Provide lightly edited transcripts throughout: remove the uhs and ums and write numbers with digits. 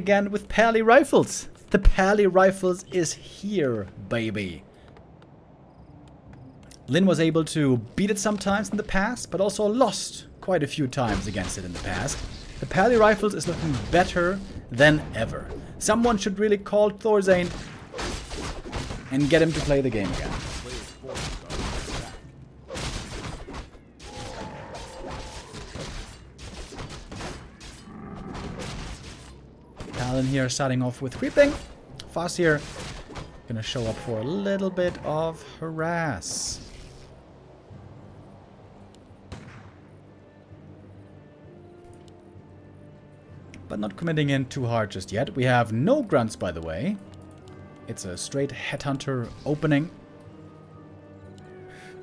again with Pally Rifles. The Pally Rifles is here, baby. Lynn was able to beat it sometimes in the past, but also lost quite a few times against it in the past. The Pally Rifles is looking better than ever. Someone should really call Thorzane and get him to play the game again. Talon here starting off with creeping. Foss here gonna show up for a little bit of harass. But not committing in too hard just yet. We have no grunts, by the way. It's a straight headhunter opening.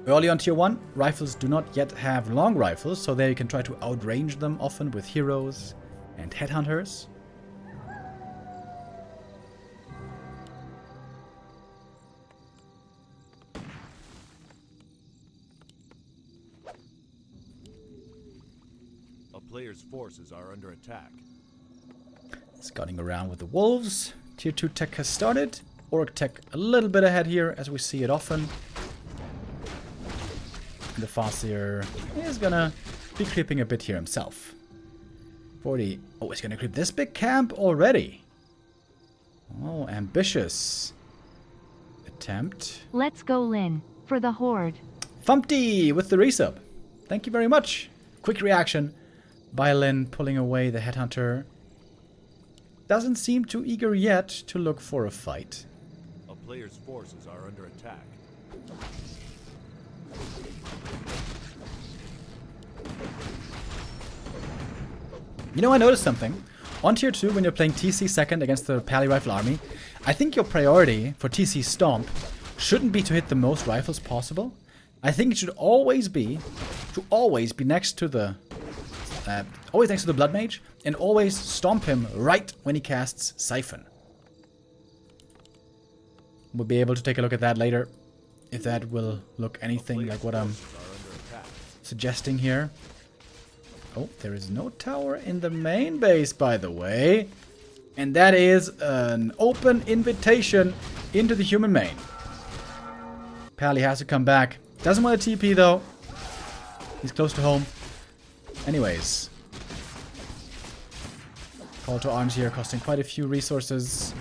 Early on tier 1, rifles do not yet have long rifles, so there you can try to outrange them often with heroes and headhunters. A player's forces are under attack. Scouting around with the wolves. Tier 2 tech has started. Orc tech a little bit ahead here, as we see it often. And the Farseer is gonna be creeping a bit here himself. 40. Oh, he's gonna creep this big camp already. Oh, ambitious attempt. Let's go, Lynn, for the horde. Fumpty with the resub. Thank you very much. Quick reaction by Lynn, pulling away the headhunter. Doesn't seem too eager yet to look for a fight. A player's forces are under attack. You know, I noticed something. On tier 2, when you're playing TC second against the Pally Rifle army, I think your priority for TC Stomp shouldn't be to hit the most rifles possible. I think it should always be next to the Blood Mage, and always stomp him right when he casts Siphon. We'll be able to take a look at that later, if that will look anything like what I'm suggesting here. Oh, there is no tower in the main base, by the way. And that is an open invitation into the human main. Pally has to come back. Doesn't want a TP, though. He's close to home. Anyways. Call to arms here, costing quite a few resources.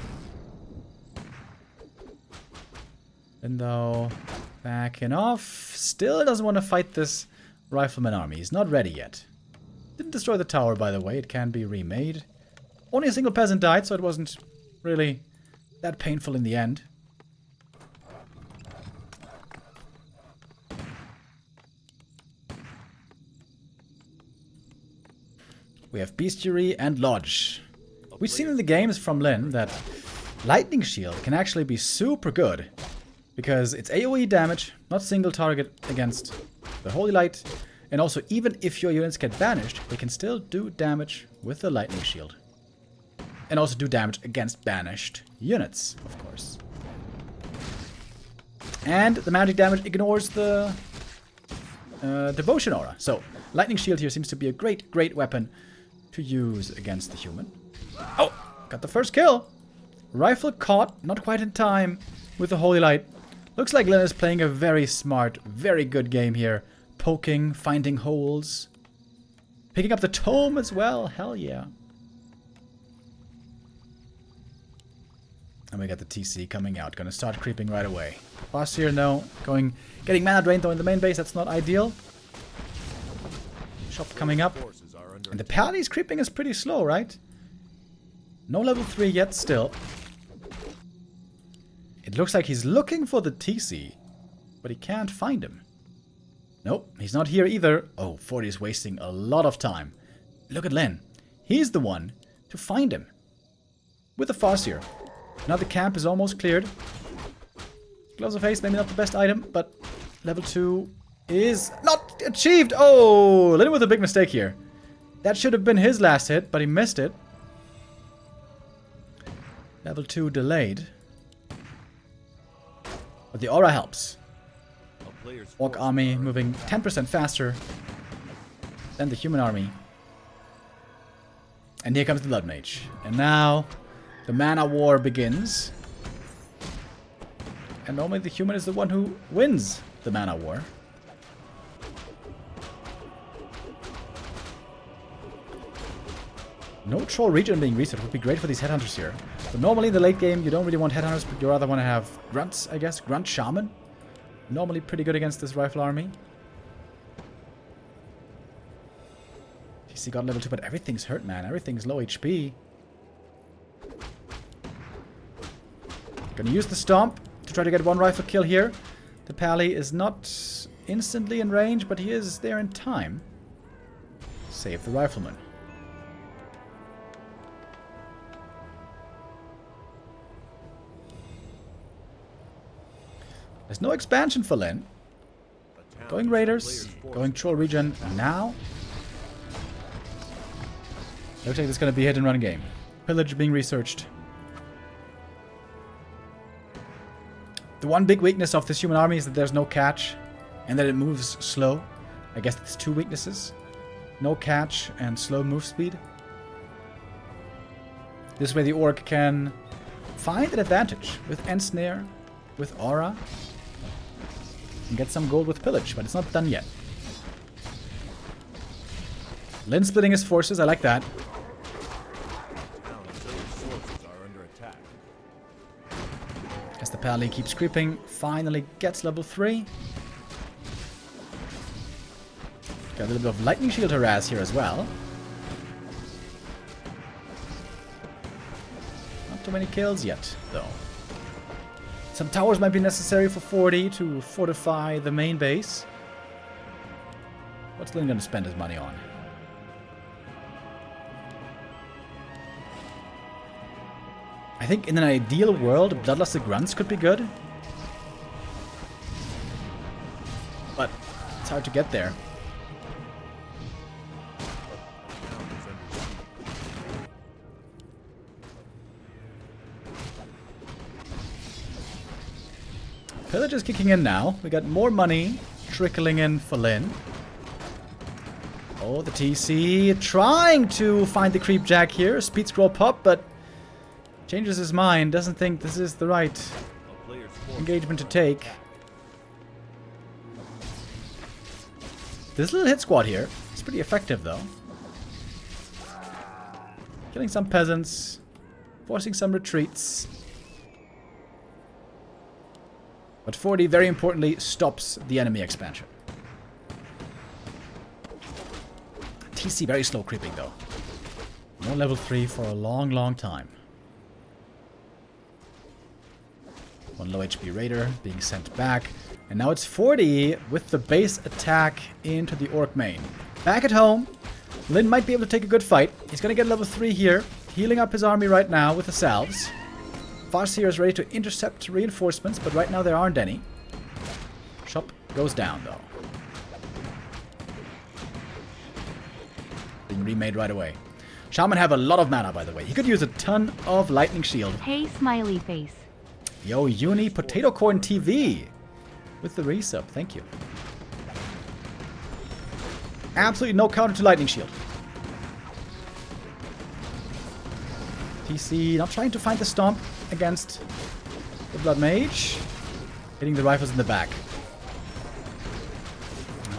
And though backing off, still doesn't want to fight this rifleman army. He's not ready yet. Didn't destroy the tower, by the way. It can be remade. Only a single peasant died, so it wasn't really that painful in the end. We have Bestiary and Lodge. We've seen in the games from Lynn that Lightning Shield can actually be super good. Because it's AoE damage, not single target against the Holy Light. And also, even if your units get banished, they can still do damage with the Lightning Shield. And also do damage against banished units, of course. And the magic damage ignores the Devotion Aura. So, Lightning Shield here seems to be a great weapon to use against the human. Oh, got the first kill. Rifle caught, not quite in time with the Holy Light. Looks like Lynn is playing a very smart, very good game here. Poking, finding holes. Picking up the tome as well, hell yeah. And we got the TC coming out, gonna start creeping right away. Boss here, no. Getting mana drained though in the main base, that's not ideal. Shop coming up. And the Pally's creeping is pretty slow, right? No level 3 yet still. It looks like he's looking for the TC, but he can't find him. Nope, he's not here either. Oh, 40 is wasting a lot of time. Look at Lynn. He's the one to find him. With the Farseer. Now the camp is almost cleared. Gloves of Haste, maybe not the best item, but level 2 is not achieved. Oh, Lynn with a big mistake here. That should have been his last hit, but he missed it. Level 2 delayed. But the aura helps. Orc army moving 10% faster than the human army. And here comes the Blood Mage. And now the mana war begins. And normally the human is the one who wins the mana war. No troll region being reset would be great for these headhunters here. But normally in the late game you don't really want headhunters, but you rather want to have grunts, I guess. Grunt shaman. Normally pretty good against this rifle army. TC got level 2, but everything's hurt, man. Everything's low HP. Gonna use the stomp to try to get one rifle kill here. The pally is not instantly in range, but he is there in time. Save the rifleman. There's no expansion for Lin. Going Raiders, going Troll Region now. Looks like it's going to be a hit and run game. Pillage being researched. The one big weakness of this human army is that there's no catch and that it moves slow. I guess it's two weaknesses. No catch and slow move speed. This way the orc can find an advantage with Ensnare, with Aura, and get some gold with Pillage, but it's not done yet. Lin splitting his forces, I like that. As the pally keeps creeping, finally gets level 3. Got a little bit of lightning shield harass here as well. Not too many kills yet, though. Some towers might be necessary for 40 to fortify the main base. What's Lin going to spend his money on? I think in an ideal world, Bloodlusted Grunts could be good. But it's hard to get there. Pillage is kicking in now. We got more money trickling in for Lin. Oh, the TC trying to find the creep jack here. Speed scroll pop, but changes his mind. Doesn't think this is the right engagement to take. This little hit squad here is pretty effective, though. Killing some peasants, forcing some retreats. But 40, very importantly, stops the enemy expansion. TC very slow creeping, though. No level 3 for a long, long time. One low HP Raider being sent back. And now it's 40 with the base attack into the Orc main. Back at home, Lin might be able to take a good fight. He's going to get level 3 here. Healing up his army right now with the salves. Farseer is ready to intercept reinforcements, but right now there aren't any. Shop goes down, though. Being remade right away. Shaman have a lot of mana, by the way. He could use a ton of lightning shield. Hey, smiley face. Yo, Uni Potato Corn TV with the resub. Thank you. Absolutely no counter to lightning shield. TC not trying to find the stomp against the Blood Mage. Hitting the rifles in the back.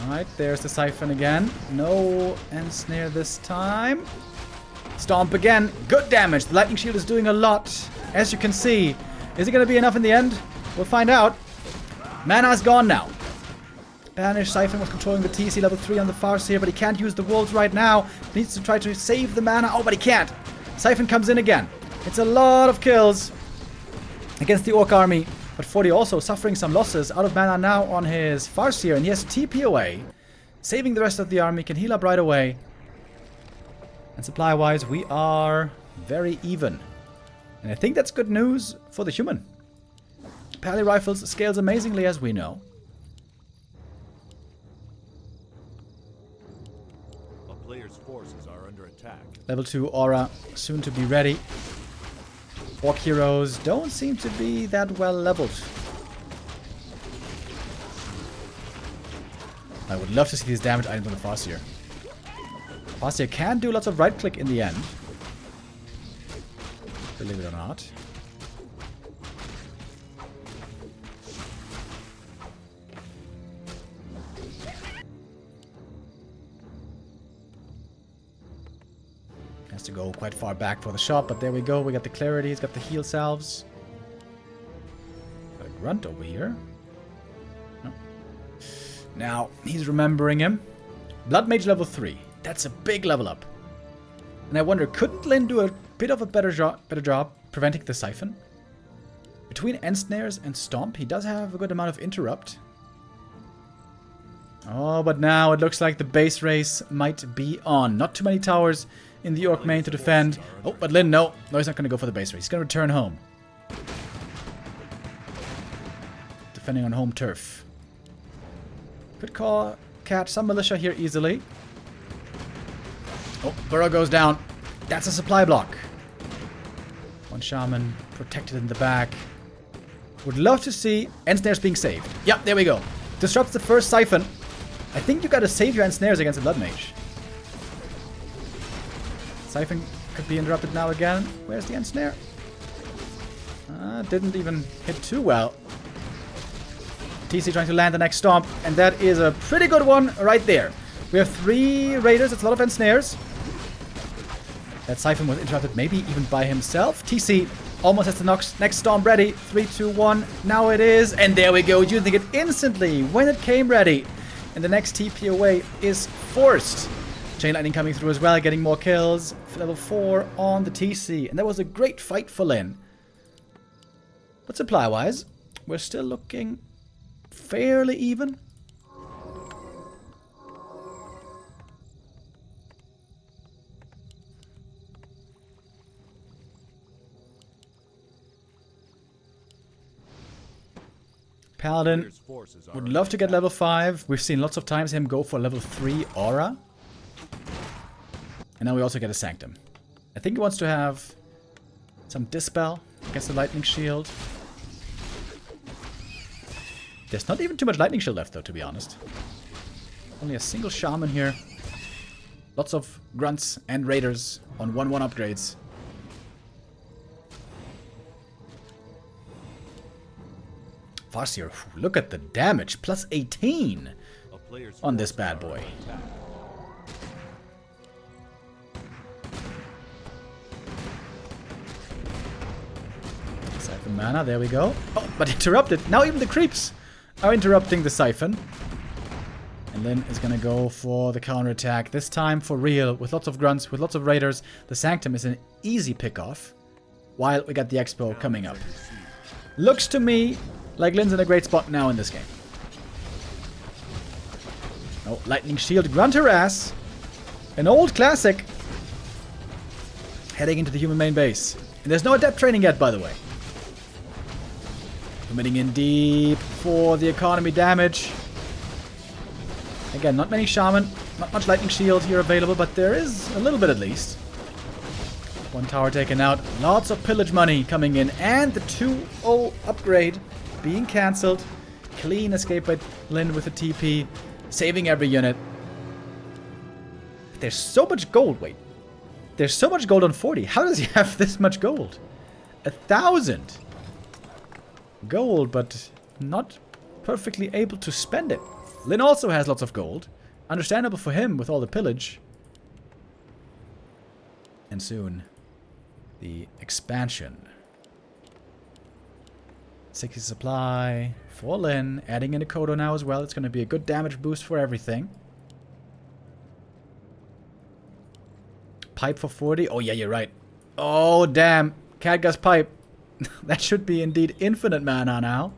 Alright, there's the Siphon again. No Ensnare this time. Stomp again. Good damage. The lightning shield is doing a lot. As you can see. Is it going to be enough in the end? We'll find out. Mana's gone now. Banish Siphon was controlling the TC level 3 on the Farseer, but he can't use the wolves right now. Needs to try to save the mana. Oh, but he can't. Siphon comes in again. It's a lot of kills against the Orc army. But 40 also suffering some losses. Out of mana now on his Farseer, and he has to TP away. Saving the rest of the army. Can heal up right away. And supply-wise, we are very even. And I think that's good news for the human. Pally Rifles scales amazingly, as we know. A player's forces are under attack. Level 2 Aura, soon to be ready. Orc heroes don't seem to be that well leveled. I would love to see these damage items on the Farseer. Farseer can do lots of right-click in the end. Believe it or not. Has to go quite far back for the shot, but there we go. We got the clarity. He's got the heal salves. Got a grunt over here. Oh. Now, he's remembering him. Blood Mage level 3. That's a big level up. And I wonder, couldn't Lyn do a bit of a better job preventing the Siphon? Between Ensnares and Stomp, he does have a good amount of interrupt. Oh, but now it looks like the base race might be on. Not too many towers in the Orc main to defend. Oh, but Lyn, no. No, he's not going to go for the base race. He's going to return home. Defending on home turf. Could catch some militia here easily. Oh, Burrow goes down. That's a supply block. One shaman protected in the back. Would love to see Ensnares being saved. Yep, there we go. Disrupts the first Siphon. I think you gotta save your Ensnares against a Blood Mage. Siphon could be interrupted now again. Where's the Ensnare? Didn't even hit too well. TC trying to land the next Stomp, and that is a pretty good one right there. We have 3 Raiders, it's a lot of Ensnares. That Siphon was interrupted maybe even by himself. TC almost has the next Stomp ready. 3, 2, 1. Now it is. And there we go. Using it instantly when it came ready. And the next TP away is forced. Chain Lightning coming through as well, getting more kills. Level 4 on the TC. And that was a great fight for Lyn. But supply-wise, we're still looking fairly even. Paladin would love to get level 5. We've seen lots of times him go for level 3 aura. And now we also get a Sanctum. I think he wants to have some Dispel against the Lightning Shield. There's not even too much Lightning Shield left though, to be honest. Only a single Shaman here. Lots of Grunts and Raiders on 1-1 upgrades. Farseer, look at the damage. Plus 18 on this bad boy. Siphon mana, there we go. Oh, but interrupted. Now even the creeps are interrupting the Siphon. And Lyn is going to go for the counterattack. This time for real, with lots of Grunts, with lots of Raiders. The Sanctum is an easy pick-off. While we got the Expo coming up. Looks to me like Lyn's in a great spot now in this game. Oh, Lightning Shield, Grunt Harass. An old classic. Heading into the human main base. And there's no adept training yet, by the way. Committing in deep for the economy damage. Again, not many Shaman, not much Lightning Shield here available, but there is a little bit at least. One tower taken out. Lots of pillage money coming in. And the 2-0 upgrade being cancelled. Clean escape by Lyn with a TP. Saving every unit. There's so much gold. Wait. There's so much gold on 40. How does he have this much gold? 1,000 gold, but not perfectly able to spend it. Lyn also has lots of gold. Understandable for him with all the pillage. And soon, the expansion. 60 supply for Lyn. Adding in a Kodo now as well. It's going to be a good damage boost for everything. Pipe for 40. Oh, yeah, you're right. Oh, damn. Khadgar's Pipe. That should be indeed infinite mana now.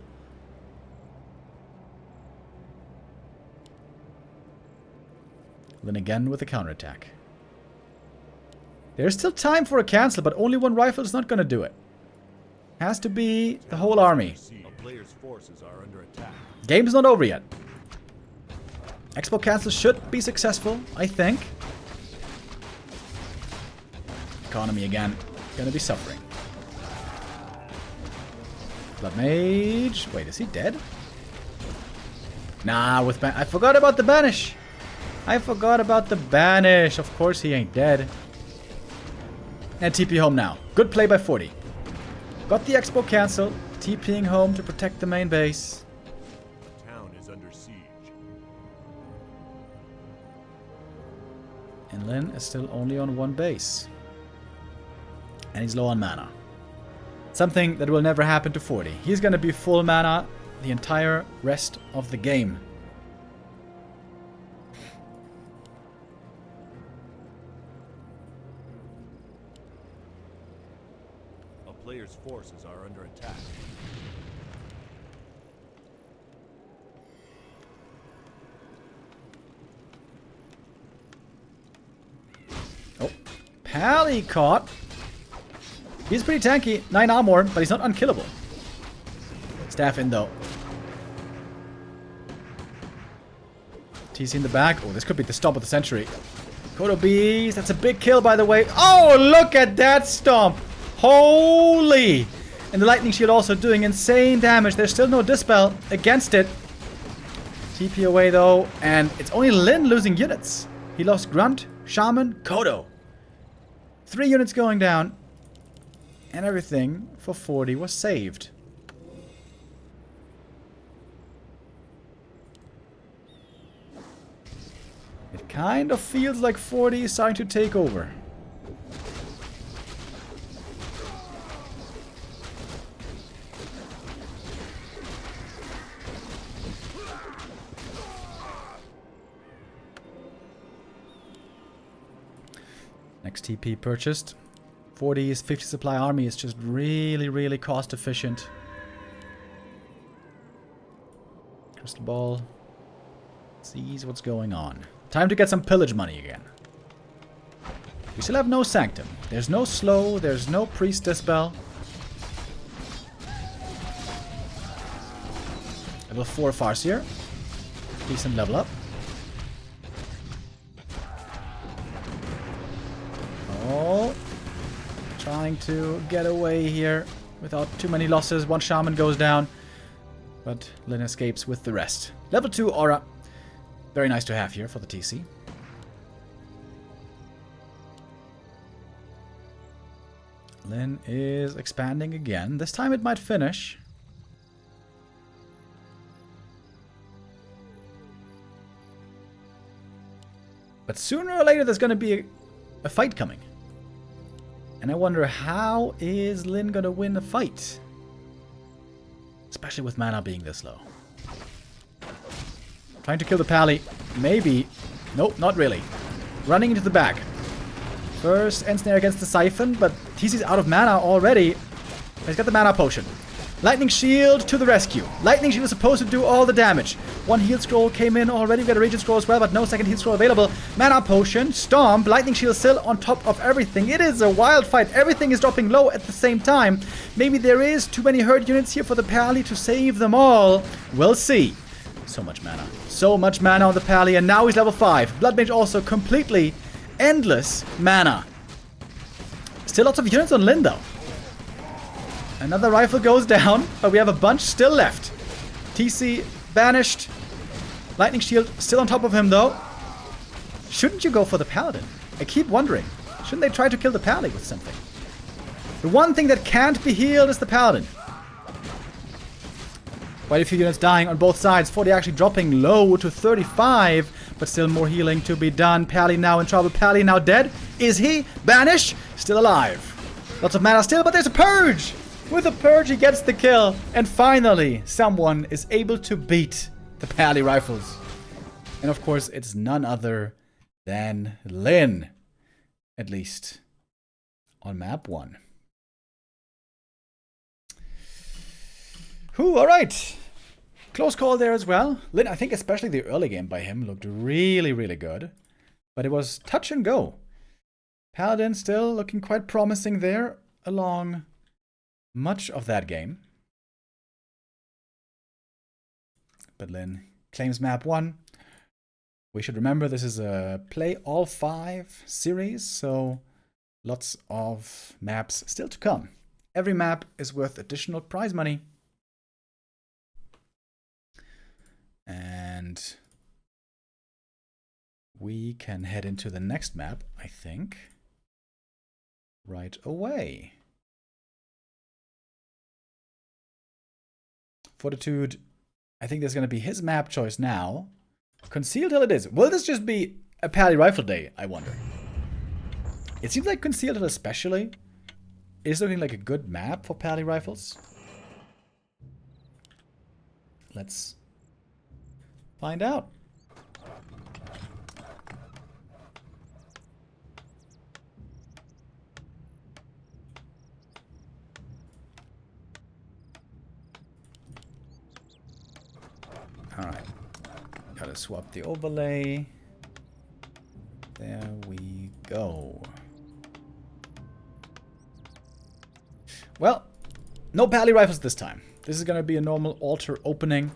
Lyn again with a counterattack. There's still time for a cancel, but only one rifle is not going to do it. Has to be the whole army. Game's not over yet. Expo cancel should be successful, I think. Economy again. Gonna be suffering. Blood Mage. Wait, is he dead? Nah, with I forgot about the banish. I forgot about the banish. Of course he ain't dead. And TP home now. Good play by 40. Got the expo cancelled. TPing home to protect the main base. The town is under siege. And Lin is still only on one base. And he's low on mana. Something that will never happen to 40. He's going to be full mana the entire rest of the game. A player's forces are under attack. Oh, Pally caught. He's pretty tanky, 9 armor, but he's not unkillable. Staff in though. TC in the back. Oh, this could be the stomp of the century. Kodo Beast, that's a big kill by the way. Oh, look at that stomp. Holy! And the lightning shield also doing insane damage. There's still no dispel against it. TP away though, and it's only Lin losing units. He lost Grunt, Shaman, Kodo. 3 units going down. And everything for 40 was saved. It kind of feels like 40 is starting to take over. Next TP purchased. 40's 50 supply army is just really, really cost efficient. Crystal ball. Sees what's going on. Time to get some pillage money again. We still have no sanctum. There's no slow. There's no priest dispel. Level 4 Farseer. Decent level up. Oh. Trying to get away here without too many losses. One shaman goes down. But Lin escapes with the rest. Level 2 aura. Very nice to have here for the TC. Lin is expanding again. This time it might finish. But sooner or later there's going to be a fight coming. And I wonder, how is Lin going to win a fight? Especially with mana being this low. Trying to kill the Pally. Maybe. Nope, not really. Running into the back. First Ensnare against the Siphon, but TC's out of mana already. He's got the mana potion. Lightning Shield to the rescue. Lightning Shield is supposed to do all the damage. One heal scroll came in already. We got a Radiant Scroll as well, but no second heal scroll available. Mana Potion, Stomp, Lightning Shield still on top of everything. It is a wild fight. Everything is dropping low at the same time. Maybe there is too many herd units here for the Pally to save them all. We'll see. So much mana. So much mana on the Pally, and now he's level 5. Blood Mage also completely endless mana. Still lots of units on Lin though. Another rifle goes down, but we have a bunch still left. TC banished. Lightning Shield still on top of him, though. Shouldn't you go for the Paladin? I keep wondering. Shouldn't they try to kill the Pally with something? The one thing that can't be healed is the Paladin. Quite a few units dying on both sides. 40 actually dropping low to 35, but still more healing to be done. Pally now in trouble. Pally now dead. Is he? Banish? Still alive. Lots of mana still, but there's a Purge! With a Purge, he gets the kill. And finally, someone is able to beat the Pally rifles. And of course, it's none other than Lin. At least on map 1. Whew, alright. Close call there as well. Lin, I think especially the early game by him looked really, really good. But it was touch and go. Paladin still looking quite promising there along much of that game. But Lin claims map 1. We should remember this is a play all 5 series, so lots of maps still to come. Every map is worth additional prize money. And we can head into the next map, I think. right away. Fortitude, I think there's going to be his map choice now. Concealed Hill it is. Will this just be a Pally Rifle day, I wonder? It seems like Concealed Hill especially is looking like a good map for Pally Rifles. Let's find out. Alright. Gotta swap the overlay. There we go. Well, no Pally Rifles this time. This is gonna be a normal altar opening.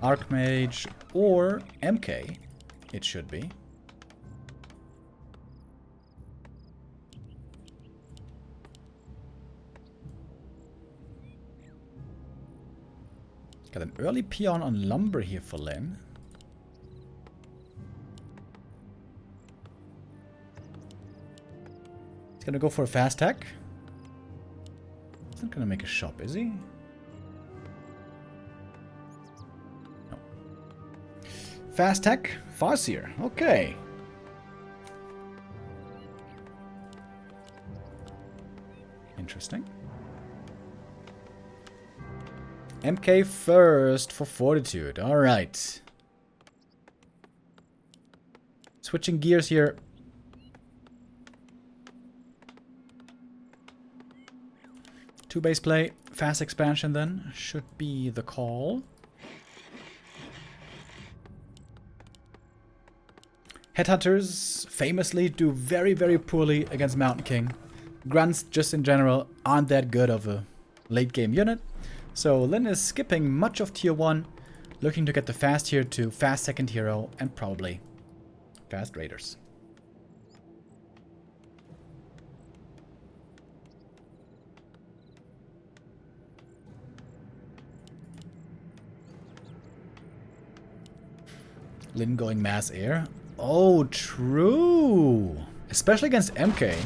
Archmage or MK. It should be. Got an early peon on lumber here for Lynn. He's gonna go for a fast tech. He's not gonna make a shop, is he? No. Fast tech, Farseer. Okay. Interesting. MK first for Fortitude. Alright. Switching gears here. Two base play. Fast expansion then. Should be the call. Headhunters famously do very, very poorly against Mountain King. Grunts, just in general, aren't that good of a late game unit. So Lynn is skipping much of tier 1, looking to get the fast tier 2, fast second hero, and probably fast raiders. Lynn going mass air. Oh, true. Especially against MK.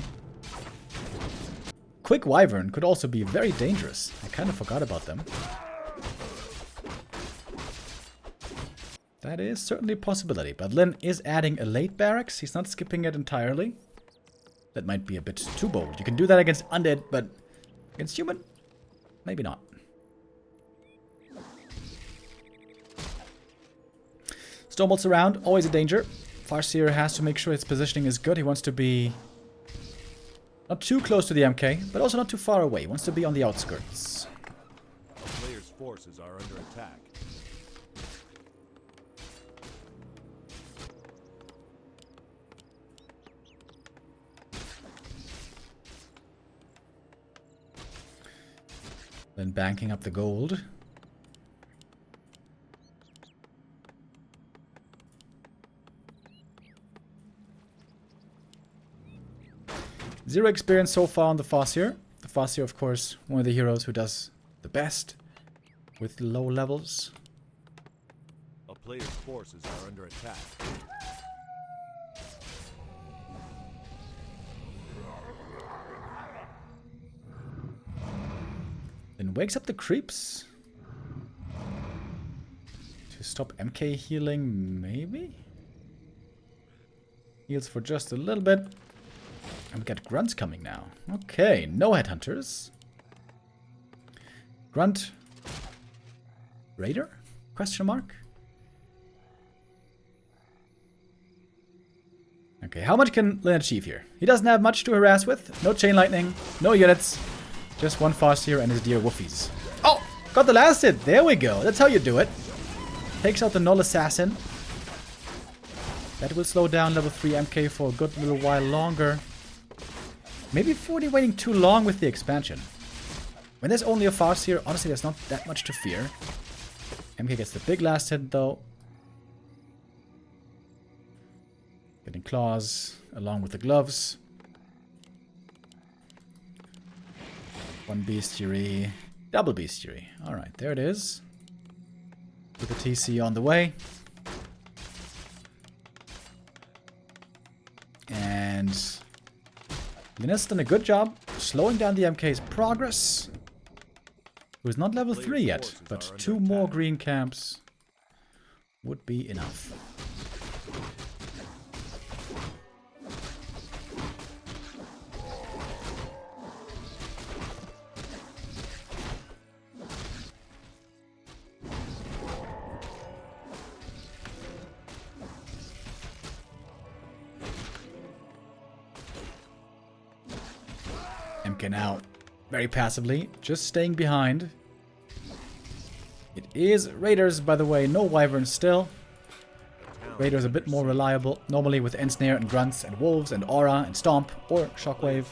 Quick Wyvern could also be very dangerous. I kind of forgot about them. That is certainly a possibility. But Lynn is adding a late barracks. He's not skipping it entirely. That might be a bit too bold. You can do that against undead, but against human, maybe not. Stormbolts around, always a danger. Farseer has to make sure his positioning is good. He wants to be not too close to the MK, but also not too far away. He wants to be on the outskirts. The player's forces are under attack. Then banking up the gold. Zero experience so far on the Farseer. The Farseer, of course, one of the heroes who does the best with low levels. A player's forces are under attack. Then wakes up the creeps. To stop MK healing, maybe? Heals for just a little bit. And we got grunts coming now. Okay, no headhunters. Grunt. Raider? Question mark? Okay, how much can Lynn achieve here? He doesn't have much to harass with. No chain lightning, no units. Just one Farseer and his dear woofies. Oh! Got the last hit! There we go. That's how you do it. Takes out the Null Assassin. That will slow down level 3 MK for a good little while longer. Maybe 40 waiting too long with the expansion. When there's only a Farseer, honestly, there's not that much to fear. MK gets the big last hit, though. Getting claws along with the gloves. One bestiary, double bestiary. Alright, there it is. With the TC on the way. And Lin has done a good job slowing down the MK's progress. Who is not level 3 yet, but 2 more green camps would be enough. MK now very passively, just staying behind. It is Raiders, by the way, no Wyverns still. Raiders a bit more reliable, normally with Ensnare and Grunts and Wolves and Aura and Stomp or Shockwave.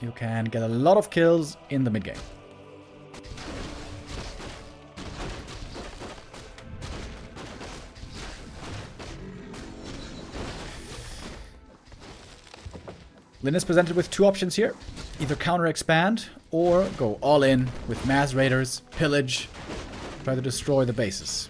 You can get a lot of kills in the mid game. Lin is presented with 2 options here. Either counter-expand or go all in with mass raiders, pillage, try to destroy the bases.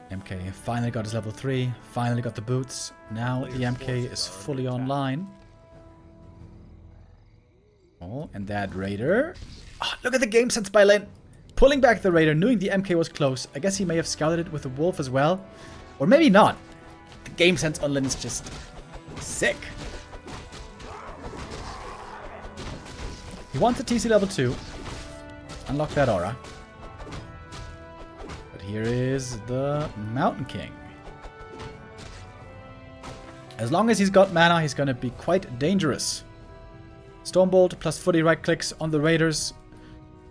MK finally got his level 3, finally got the boots. Now the MK is fully online. Oh, and that raider. Oh, look at the game sense by Lin. Pulling back the raider, knowing the MK was close. I guess he may have scouted it with the wolf as well. Or maybe not. The game sense on Lin is just sick. He wants a TC level 2. Unlock that aura. But here is the Mountain King. As long as he's got mana, he's going to be quite dangerous. Stormbolt plus footy right clicks on the raiders.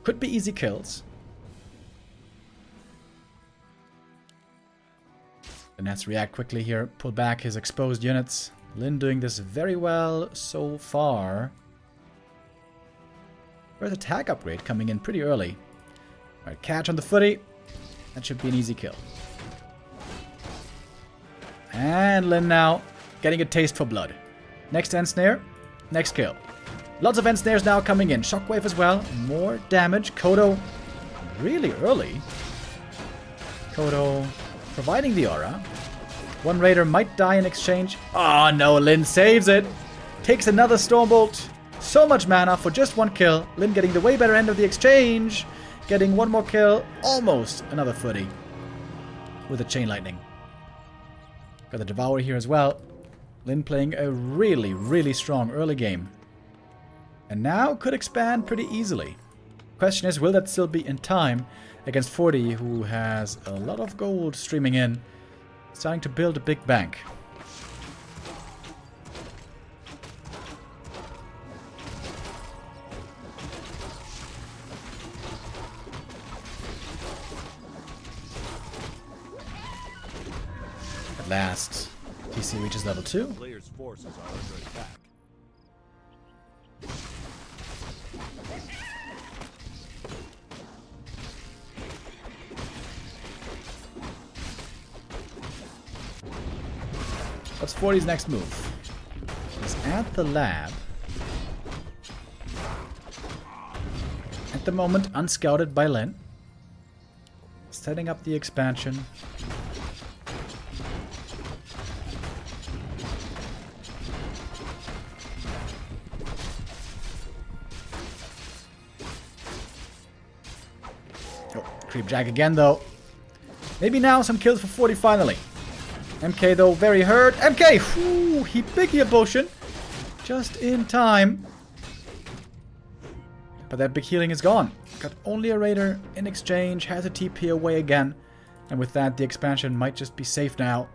Could be easy kills. Lin has to react quickly here, pull back his exposed units. Lin doing this very well so far. There's a tag upgrade coming in pretty early. Alright, catch on the footy. That should be an easy kill. And Lin now getting a taste for blood. Next Ensnare, next kill. Lots of Ensnares now coming in. Shockwave as well. More damage. Kodo really early. Kodo providing the aura. One raider might die in exchange. Oh no, Lin saves it. Takes another Stormbolt. So much mana for just 1 kill. Lin getting the way better end of the exchange. Getting 1 more kill. Almost another footy. With a Chain Lightning. Got the Devour here as well. Lin playing a really, really strong early game. And now could expand pretty easily. Question is, will that still be in time against 40, who has a lot of gold streaming in, starting to build a big bank. At last, TC reaches level 2. Player's forces are under attack. What's 40's next move? He's at the lab. At the moment, unscouted by Lin. Setting up the expansion. Oh, creep jack again though. Maybe now some kills for 40 finally. MK though very hurt. MK! Whew, he big heal potion. Just in time. But that big healing is gone. Got only a raider in exchange. Has a TP away again. And with that, the expansion might just be safe now.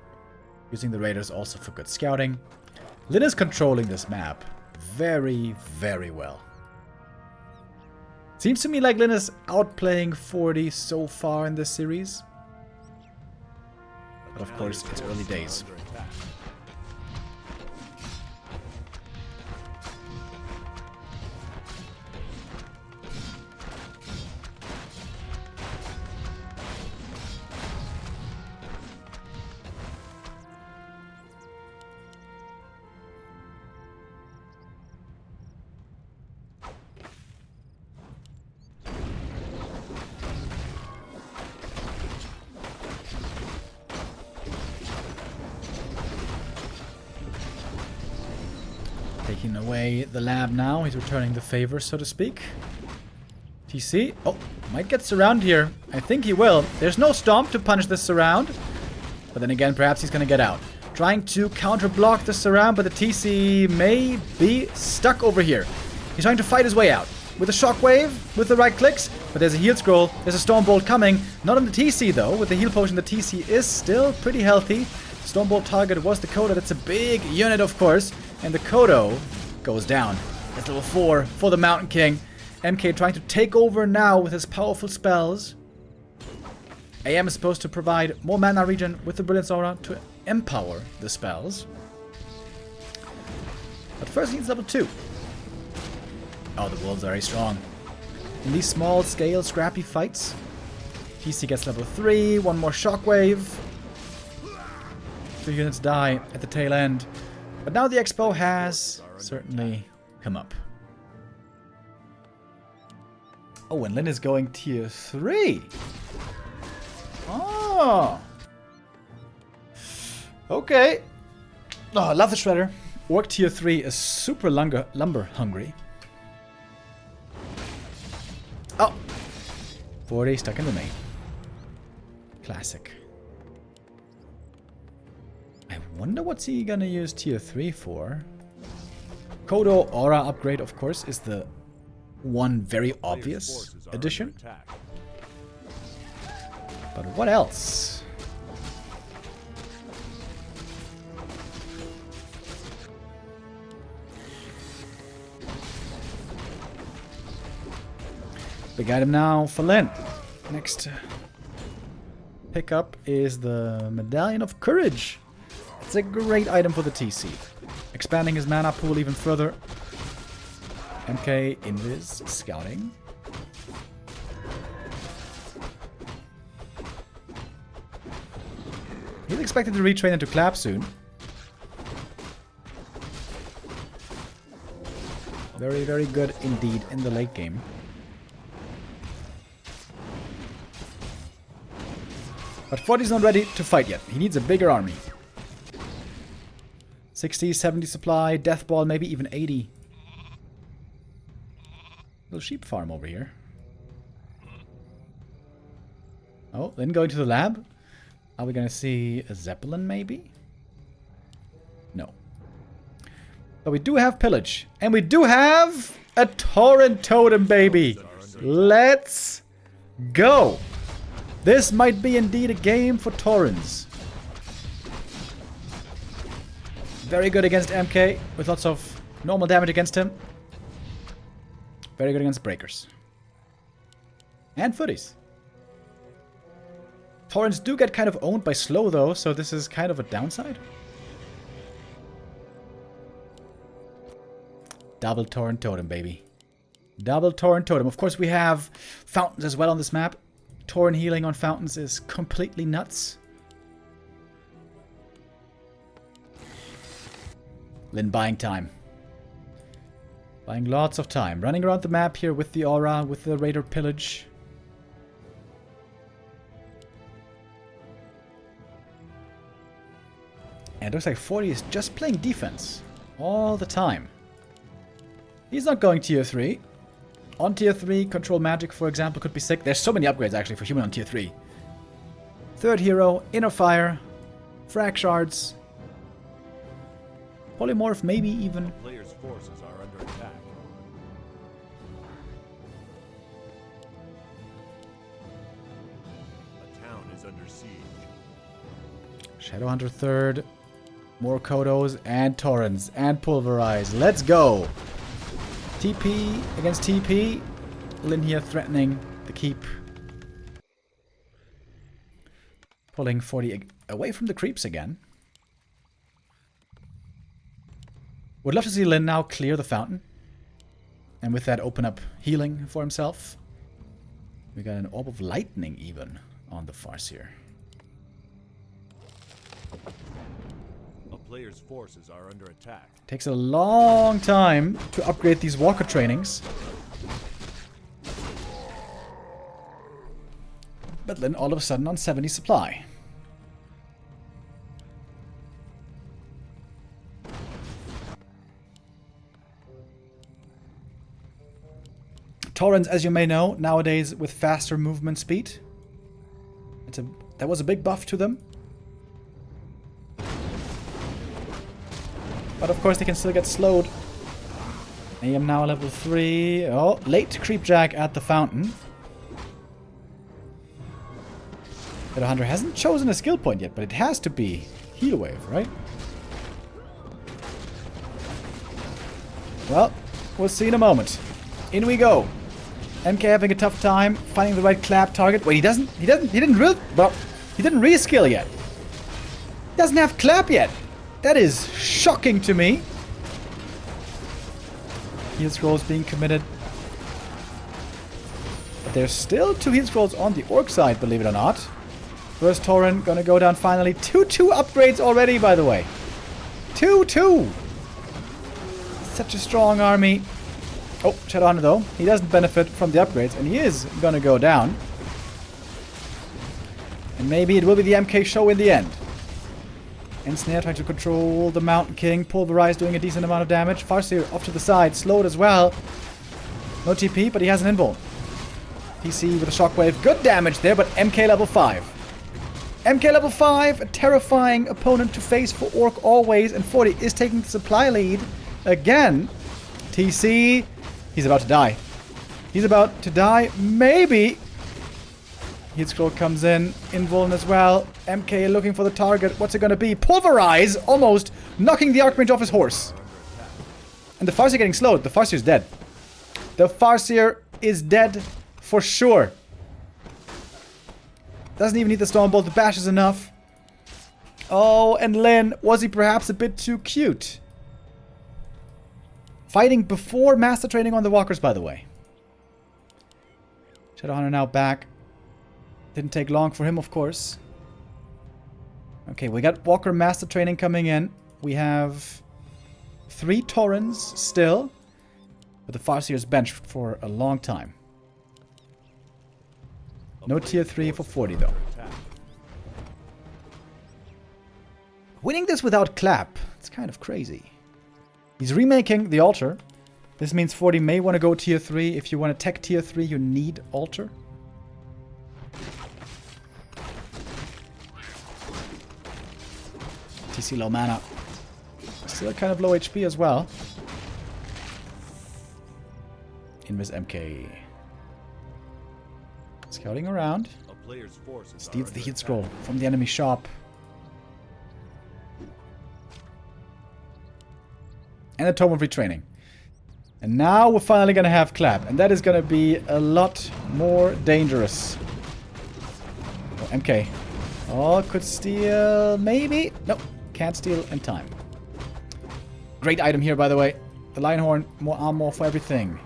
Using the raiders also for good scouting. Lin is controlling this map very, very well. Seems to me like Lin is outplaying 40 so far in this series. But of course, it's early days. Taking away the lab now. He's returning the favor, so to speak. TC. Oh, might get surround here. I think he will. There's no stomp to punish this surround. But then again, perhaps he's going to get out. Trying to counter-block the surround, but the TC may be stuck over here. He's trying to fight his way out. With a shockwave, with the right clicks. But there's a heal scroll. There's a Stormbolt coming. Not on the TC, though. With the heal potion, the TC is still pretty healthy. Stormbolt target was the Kodo. That's a big unit, of course. And the Kodo goes down. That's level 4 for the Mountain King. MK trying to take over now with his powerful spells. AM is supposed to provide more mana regen with the Brilliance Aura to empower the spells. But first he needs level 2. Oh, the wolves are very strong. In these small scale scrappy fights, TC gets level 3, one more shockwave. 2 units die at the tail end. But now the Expo has certainly come up. Oh, and Lin is going tier 3. Oh. Okay. Oh, I love the Shredder. Orc tier 3 is super lumber hungry. Oh. 40 stuck in the main. Classic. I wonder what's he gonna use tier 3 for. Kodo Aura upgrade, of course, is the one very obvious addition. But what else? Big item now for Lin. Next pickup is the Medallion of Courage. It's a great item for the TC. Expanding his mana pool even further. MK Invis scouting. He's expected to retrain into Clap soon. Very, very good indeed in the late game. But 40's not ready to fight yet. He needs a bigger army. 60, 70 supply, death ball, maybe even 80. Little sheep farm over here. Oh, then going to the lab. Are we going to see a Zeppelin, maybe? No. But we do have pillage. And we do have a Tauren totem, baby. Let's go. This might be indeed a game for Taurens. Very good against MK, with lots of normal damage against him. Very good against breakers. And footies. Taurens do get kind of owned by slow though, so this is kind of a downside. Double Tauren totem, baby. Double Tauren totem. Of course we have fountains as well on this map. Tauren healing on fountains is completely nuts. Lin buying time. Buying lots of time. Running around the map here with the aura, with the raider pillage. And it looks like 40 is just playing defense all the time. He's not going tier 3. On tier 3, control magic, for example, could be sick. There's so many upgrades actually for human on tier 3. Third hero, inner fire, frag shards, polymorph, maybe even. The player's forces are under attack. A town is under siege. Shadowhunter third. More Kodos and Taurens and Pulverize. Let's go. TP against TP. Lin here threatening the keep. Pulling 40 away from the creeps again. Would love to see Lin now clear the fountain. And with that open up healing for himself. We got an Orb of Lightning even on the Farseer. A player's forces are under attack. Takes a long time to upgrade these walker trainings. But Lin all of a sudden on 70 supply. Taurens, as you may know, nowadays with faster movement speed. That was a big buff to them. But of course they can still get slowed. I am now level 3. Oh, late Creepjack at the fountain. The Hunter hasn't chosen a skill point yet, but it has to be Heal Wave, right? Well, we'll see in a moment. In we go. MK having a tough time finding the right clap target. Wait, he didn't reskill yet. He doesn't have clap yet. That is shocking to me. Heal scrolls being committed. But there's still 2 heal scrolls on the orc side, believe it or not. First Tauren gonna go down finally. 2-2 upgrades already, by the way. 2-2. Such a strong army. Oh, Shadowhunter though. He doesn't benefit from the upgrades, and he is gonna go down. And maybe it will be the MK show in the end. Ensnare trying to control the Mountain King. Pulverize doing a decent amount of damage. Farseer off to the side. Slowed as well. No TP, but he has an invuln. PC with a shockwave. Good damage there, but MK level 5. MK level 5. A terrifying opponent to face for Orc always. And 40 is taking the supply lead. Again. TC. He's about to die. He's about to die. Maybe. Heat scroll comes in. Invuln as well. MK looking for the target. What's it gonna be? Pulverize! Almost knocking the Archmage off his horse. And the Farseer getting slowed. The Farseer is dead. The Farseer is dead for sure. Doesn't even need the Stormbolt. The bash is enough. Oh, and Lyn. Was he perhaps a bit too cute? Fighting before master training on the walkers, by the way. Shadowhunter now back. Didn't take long for him, of course. Okay, we got Walker Master Training coming in. We have 3 Taurens still. But the Farseer's benched for a long time. No tier 3 for 40, though. Winning this without clap. It's kind of crazy. He's remaking the altar. This means 40 may want to go tier 3. If you want to tech tier 3, you need altar. TC low mana. Still kind of low HP as well. Invis MK. Scouting around. Steals the heat scroll from the enemy shop. And a Tome of Retraining. And now we're finally going to have clap. And that is going to be a lot more dangerous. Oh, MK. Oh, could steal. Maybe. Nope. Can't steal in time. Great item here, by the way. The Lionhorn. More armor for everything.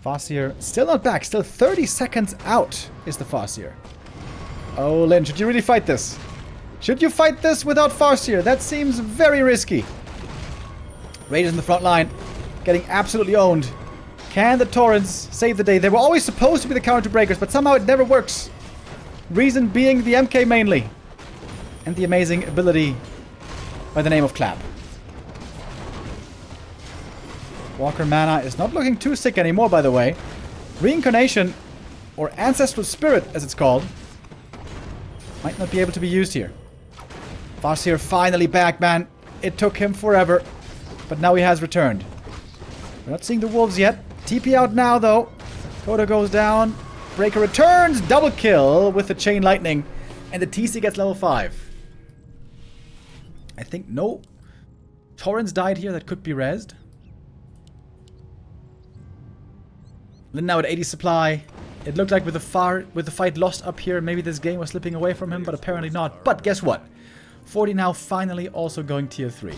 Farseer. Still not back. Still 30 seconds out is the Farseer. Oh, Lyn. Should you really fight this? Should you fight this without Farseer? That seems very risky. Raiders in the front line. Getting absolutely owned. Can the Taurens save the day? They were always supposed to be the counter breakers, but somehow it never works. Reason being the MK mainly. And the amazing ability by the name of Clap. Walker mana is not looking too sick anymore, by the way. Reincarnation, or Ancestral Spirit as it's called, might not be able to be used here. Farseer finally back, man. It took him forever, but now he has returned. We're not seeing the wolves yet. TP out now, though. Coda goes down. Breaker returns. Double kill with the Chain Lightning. And the TC gets level 5. I think no Taurens died here that could be rezzed. Lyn now at 80 supply. It looked like with the fight lost up here, maybe this game was slipping away from him, but apparently not. But guess what? 40 now finally also going tier 3.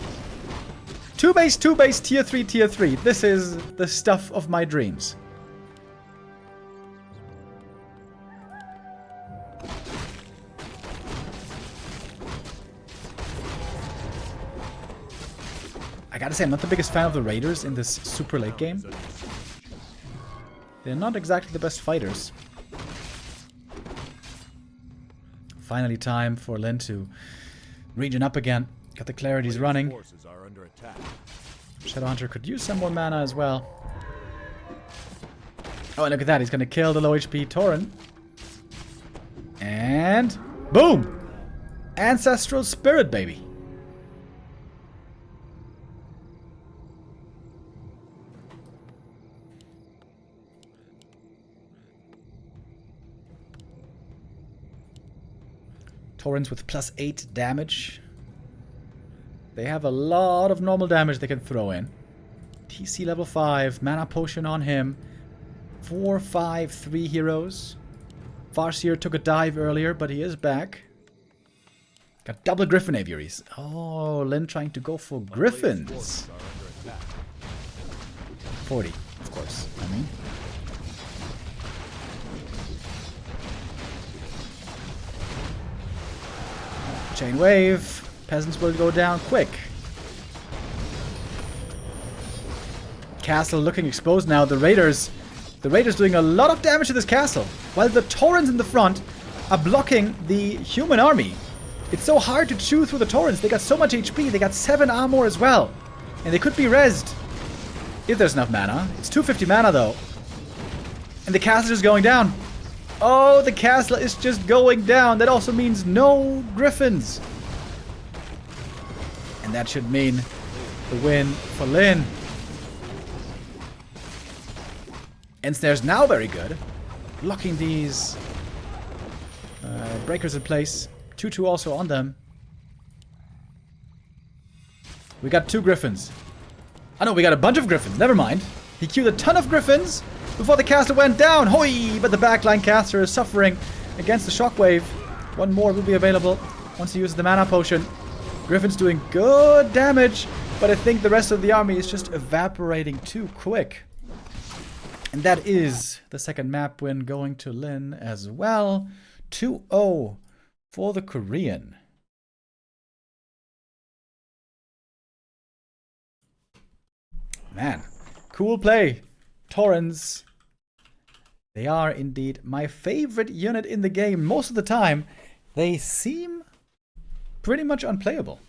2 base, tier 3, tier 3. This is the stuff of my dreams. I gotta say, I'm not the biggest fan of the Raiders in this super late game. They're not exactly the best fighters. Finally time for Lyn to regen up again. Got the clarities running. Shadowhunter could use some more mana as well. Oh, and look at that. He's going to kill the low HP Tauren. And boom! Ancestral Spirit, baby. Taurens with +8 damage. They have a lot of normal damage they can throw in. TC level 5. Mana potion on him. 4, 5, 3 heroes. Farseer took a dive earlier, but he is back. Got double Griffin Aviaries. Oh, Lin trying to go for Griffins. 40, of course. I mean. Chain Wave. Peasants will go down quick. Castle looking exposed now. The Raiders doing a lot of damage to this castle, while the Taurens in the front are blocking the human army. It's so hard to chew through the Taurens. They got so much HP. They got 7 armor as well. And they could be rezzed. If there's enough mana. It's 250 mana though. And the castle is going down. Oh, the castle is just going down. That also means no Griffins. And that should mean the win for Lin. Ensnare's now very good. Blocking these breakers in place. 2-2 also on them. We got 2 Griffins. Oh no, we got a bunch of Griffins. Never mind. He queued a ton of Griffins before the caster went down. Hoi! But the backline caster is suffering against the shockwave. One more will be available once he uses the mana potion. Griffin's doing good damage, but I think the rest of the army is just evaporating too quick. And that is the second map win going to Lin as well. 2-0 for the Korean. Man, cool play. Taurens. They are indeed my favorite unit in the game. Most of the time, they seem pretty much unplayable.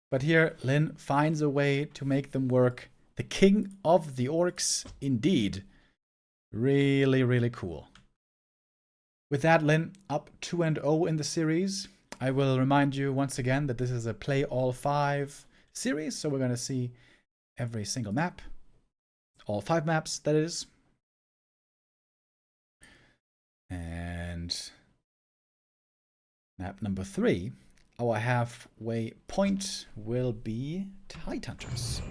But here, Lin finds a way to make them work. The king of the orcs, indeed. Really, really cool. With that, Lin up 2-0 in the series. I will remind you once again that this is a play all 5 series. So we're going to see every single map. All 5 maps, that is. And map number 3, our halfway point will be Tidehunters.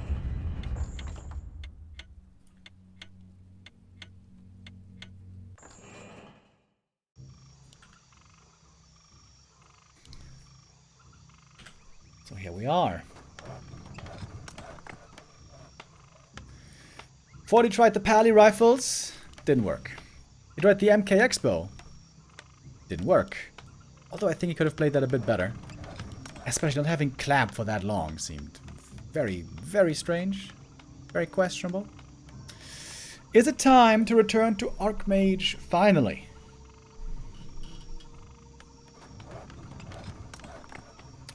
So here we are. 40 tried the Pally rifles, didn't work. He tried the MKX bow, didn't work. Although I think he could have played that a bit better. Especially not having Clap for that long seemed very, very strange. Very questionable. Is it time to return to Archmage finally?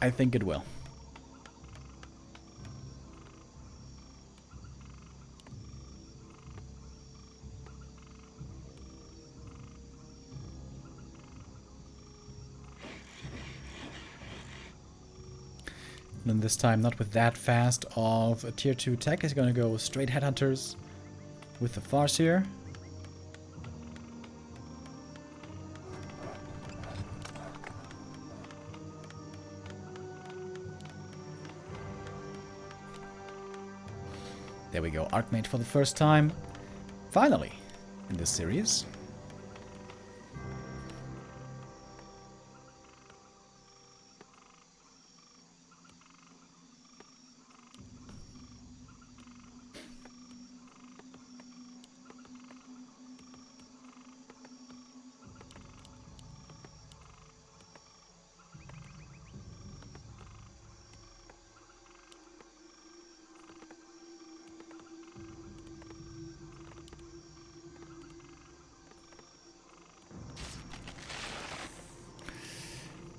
I think it will. And this time not with that fast of a tier 2 tech. He's going to go straight Headhunters with the Farseer. There we go, Archmage for the first time. Finally, in this series.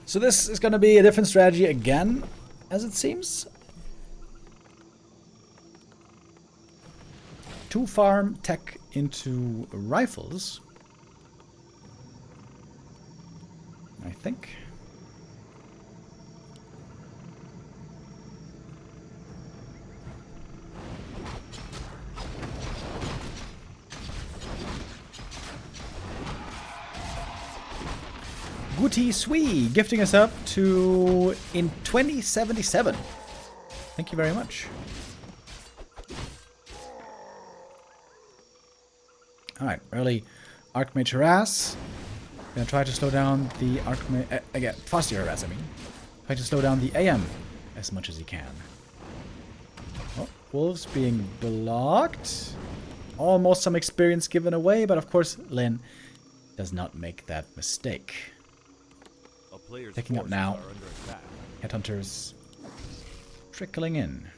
So this is going to be a different strategy again, as it seems. 2-farm tech into rifles. I think. Guti Sui gifting us up to in 2077. Thank you very much. Alright, early Archmage Harass. Gonna try to slow down the Archmage... again, Faster Harass, I mean. Try to slow down the AM as much as he can. Oh, Wolves being blocked. Almost some experience given away, but of course Lin does not make that mistake. Picking up now. Headhunters trickling in.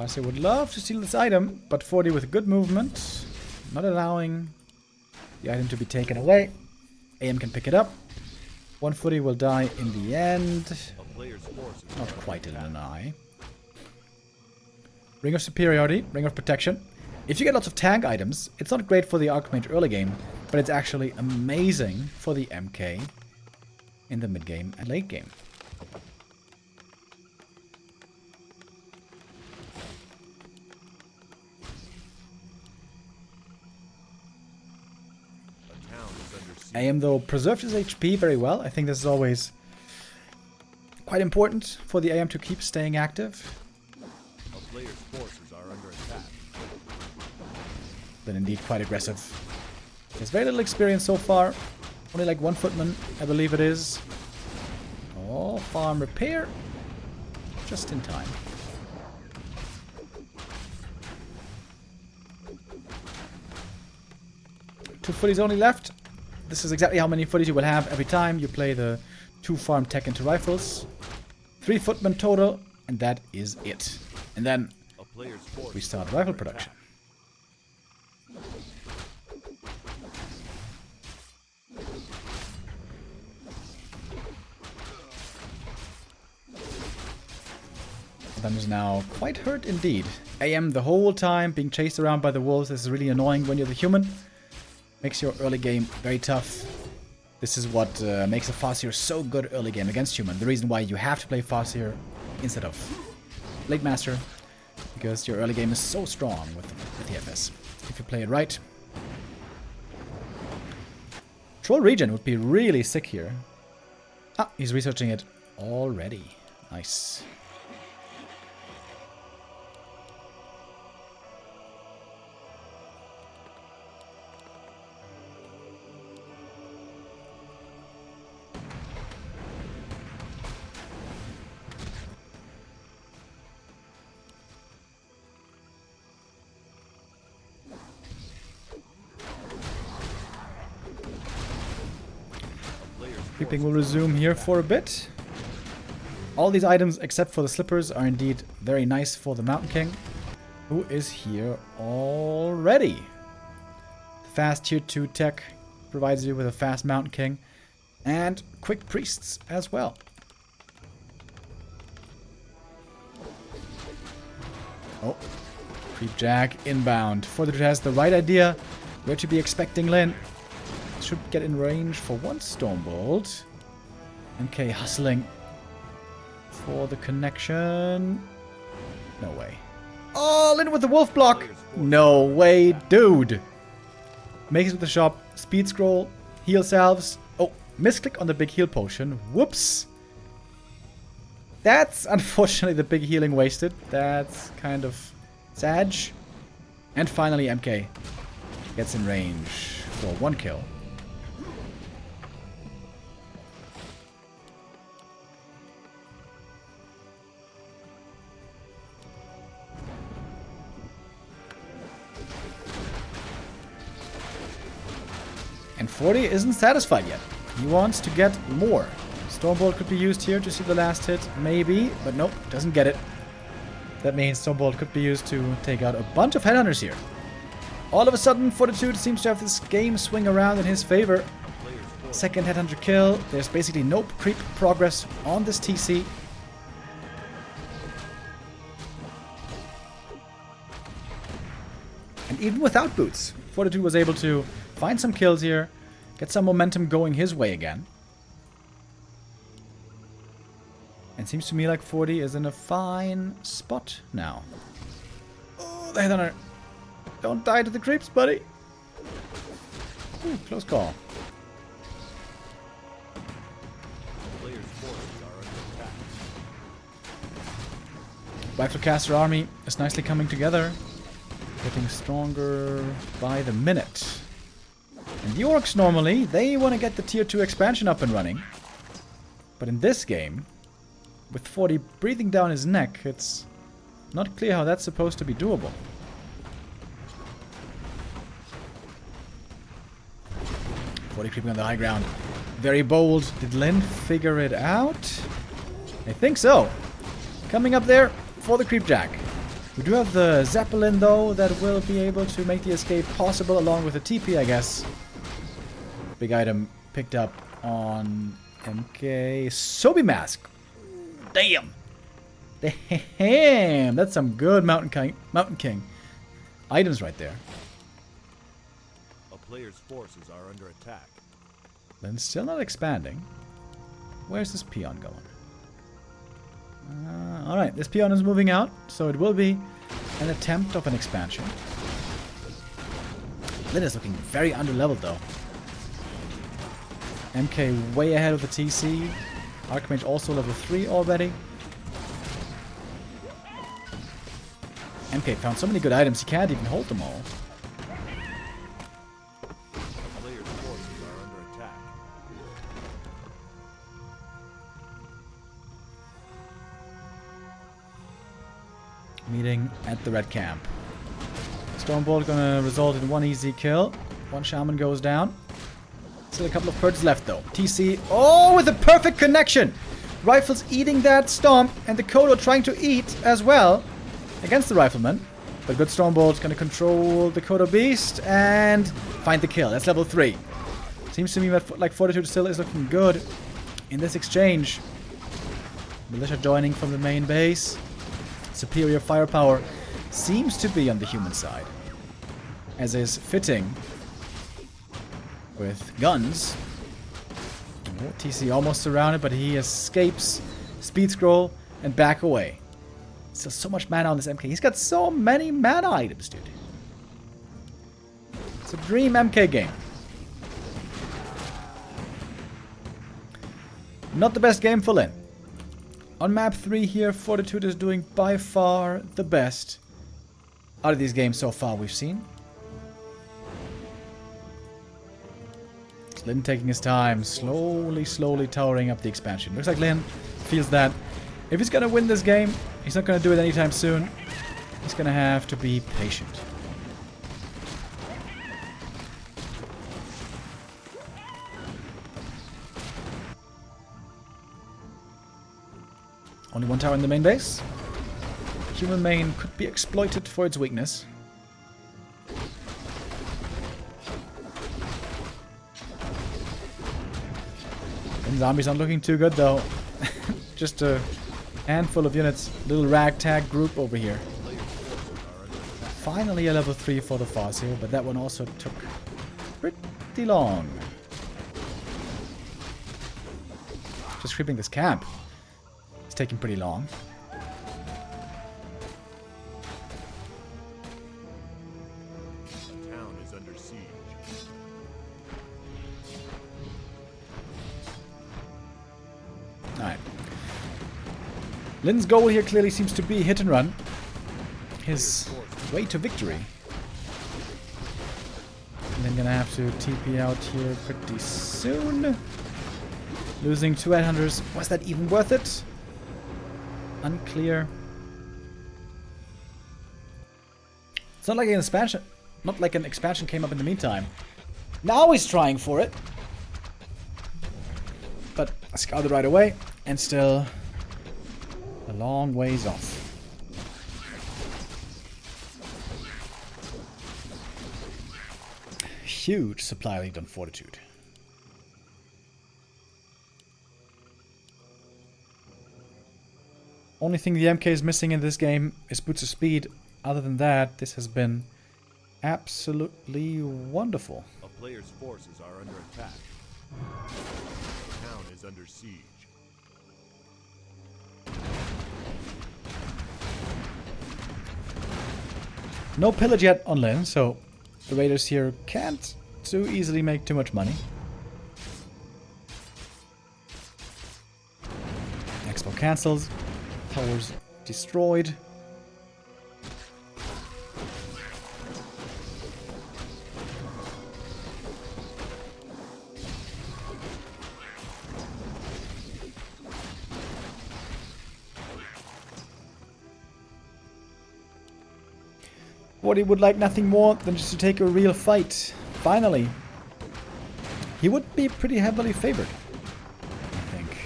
I would love to steal this item, but 40 with good movement, not allowing the item to be taken away. AM can pick it up. 140 will die in the end. Not quite in an eye. Ring of Superiority, Ring of Protection. If you get lots of tank items, it's not great for the Archmage early game, but it's actually amazing for the MK in the mid game and late game. AM, though, preserved his HP very well. I think this is always quite important for the AM to keep staying active. A player's forces are under attack. Then indeed quite aggressive. He has very little experience so far. Only like 1 footman, I believe it is. Oh, farm repair. Just in time. Two footies only left. This is exactly how many footies you will have every time you play the 2-farm tech into rifles. 3 footmen total, and that is it. And then we start rifle production. Adam is now quite hurt indeed. AM the whole time being chased around by the wolves. This is really annoying when you're the human. Makes your early game very tough. This is what makes a Farseer so good early game against human. The reason why you have to play Farseer instead of Blade Master. Because your early game is so strong with the FS. If you play it right. Troll Regen would be really sick here. Ah, he's researching it already. Nice. Creeping will resume here for a bit. All these items, except for the slippers, are indeed very nice for the Mountain King, who is here already. Fast tier 2 tech provides you with a fast Mountain King, and quick priests as well. Oh, Creep Jack inbound. Fortitude has the right idea where to be expecting Lin. Should get in range for 1 Stormbolt. MK hustling for the connection. No way. Oh, Lin with the wolf block. No way, dude. Makes it with the shop. Speed scroll. Heal salves. Oh, misclick on the big heal potion. Whoops. That's unfortunately the big healing wasted. That's kind of sad. And finally MK gets in range for 1 kill. 40 isn't satisfied yet. He wants to get more. Stormbolt could be used here to see the last hit, maybe, but nope, doesn't get it. That means Stormbolt could be used to take out a bunch of headhunters here. All of a sudden, Fortitude seems to have this game swing around in his favor. Second headhunter kill. There's basically no creep progress on this TC. And even without boots, Fortitude was able to find some kills here, get some momentum going his way again. And seems to me like 40 is in a fine spot now. Oh, the headhunter. Don't die to the creeps, buddy. Ooh, close call. Players' forces are under attack. Riflecaster army is nicely coming together. Getting stronger by the minute. And the orcs normally, they want to get the tier 2 expansion up and running. But in this game, with 40 breathing down his neck, it's not clear how that's supposed to be doable. 40 creeping on the high ground. Very bold. Did Lin figure it out? I think so. Coming up there for the creepjack. We do have the Zeppelin, though, that will be able to make the escape possible, along with a TP, I guess. Big item picked up on MK. Sobi Mask. Damn. Damn. That's some good Mountain King items right there. A player's forces are under attack. Then still not expanding. Where's this peon going? Alright, this peon is moving out, so it will be an attempt of an expansion. Lin is looking very underleveled though. MK way ahead of the TC. Archmage also level 3 already. MK found so many good items, he can't even hold them all. A player's forces are under attack. Meeting at the red camp. Stormbolt gonna result in one easy kill. One shaman goes down. Still a couple of birds left though. TC, oh, with a perfect connection! Rifles eating that stomp, and the Kodo trying to eat as well against the rifleman. But good Stormbolt's gonna control the Kodo beast and find the kill. That's level 3. Seems to me that like Fortitude still is looking good in this exchange. Militia joining from the main base. Superior firepower seems to be on the human side, as is fitting with guns. Oh, TC almost surrounded, but he escapes. Speed scroll and back away. Still so much mana on this MK. He's got so many mana items, dude. It's a dream MK game. Not the best game for Lin. On map 3 here, Fortitude is doing by far the best out of these games so far we've seen. It's Lin taking his time, slowly towering up the expansion. Looks like Lin feels that if he's gonna win this game, he's not gonna do it anytime soon. He's gonna have to be patient. Only one tower in the main base. Human main could be exploited for its weakness. And zombies aren't looking too good though. Just a handful of units. Little ragtag group over here. Finally a level 3 for the fossil, but that one also took pretty long. Just creeping this camp. It's taking pretty long. The town is under siege. Alright. Lin's goal here clearly seems to be hit and run. His way to victory. And then gonna have to TP out here pretty soon. Losing 2 headhunters. Was that even worth it? Unclear. It's not like an expansion. Not like an expansion came up in the meantime. Now he's trying for it. But scouted right away. And still a long ways off. Huge supply lead on Fortitude. Only thing the MK is missing in this game is boots of speed. Other than that, this has been absolutely wonderful. A player's forces are under attack. The town is under siege. No pillage yet on Lynn, so the raiders here can't too easily make too much money. Expo cancels. Towers destroyed. He would like nothing more than just to take a real fight. Finally. He would be pretty heavily favored, I think.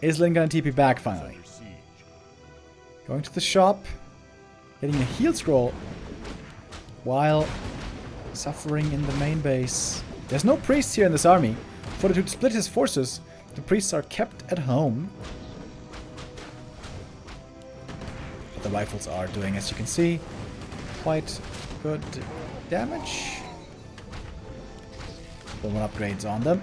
Is Lin gonna TP back finally? Going to the shop. Getting a heal scroll. While suffering in the main base. There's no priests here in this army. Fortitude split his forces. The priests are kept at home. The rifles are doing, as you can see, quite good damage. More upgrades on them.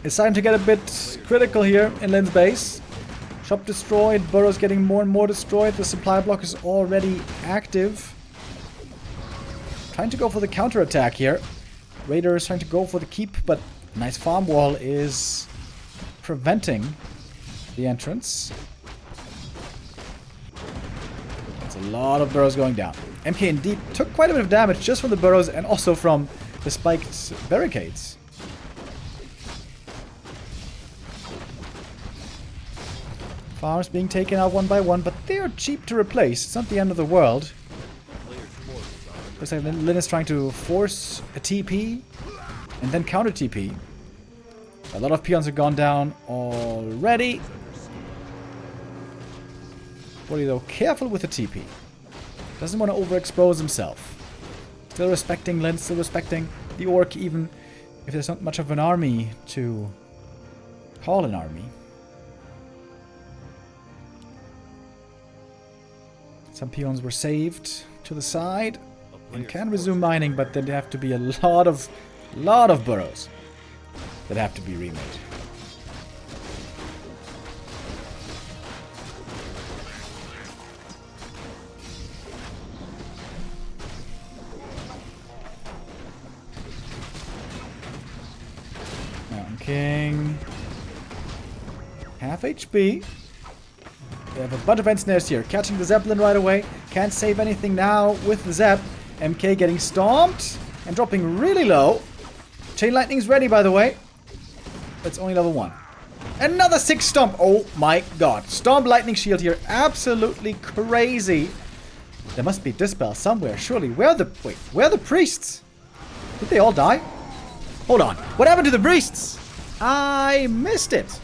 It's starting to get a bit critical here in Lin's base. Shop destroyed, burrows getting more and more destroyed. The supply block is already active. Trying to go for the counterattack here. Raiders trying to go for the keep, but nice farm wall is preventing the entrance. That's a lot of burrows going down. MK indeed took quite a bit of damage just from the burrows and also from the spiked barricades. Farms being taken out one by one, but they are cheap to replace. It's not the end of the world. Looks like Lin is trying to force a TP and then counter TP. A lot of peons have gone down already. What are you though? Careful with the TP. Doesn't want to overexpose himself. Still respecting Lin, still respecting the orc, even if there's not much of an army to call an army. Some peons were saved to the side and can resume mining, but then there have to be a lot of burrows that have to be remade. Mountain King. Half HP. We have a bunch of ensnares here. Catching the Zeppelin right away. Can't save anything now with the Zep. MK getting stomped and dropping really low. Chain Lightning's ready, by the way. It's only level 1. Another 6 stomp. Oh my god. Stomp Lightning Shield here. Absolutely crazy. There must be Dispel somewhere, surely. Where are the priests? Did they all die? Hold on. What happened to the priests? I missed it.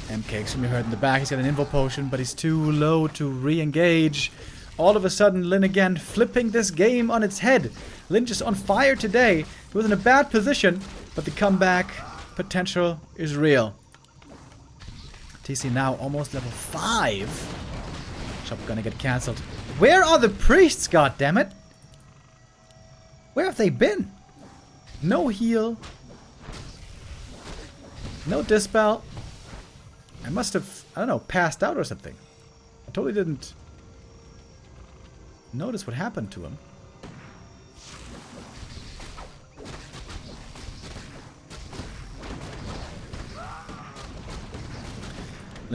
MK extremely hurt in the back. He's got an Invo Potion, but he's too low to re-engage. All of a sudden, Lin again flipping this game on its head. Lin just on fire today. He was in a bad position, but the comeback potential is real. TC now almost level 5. Shop gonna get cancelled. Where are the priests, goddammit? Where have they been? No heal. No dispel. I must have, I don't know, passed out or something. I totally didn't notice what happened to him.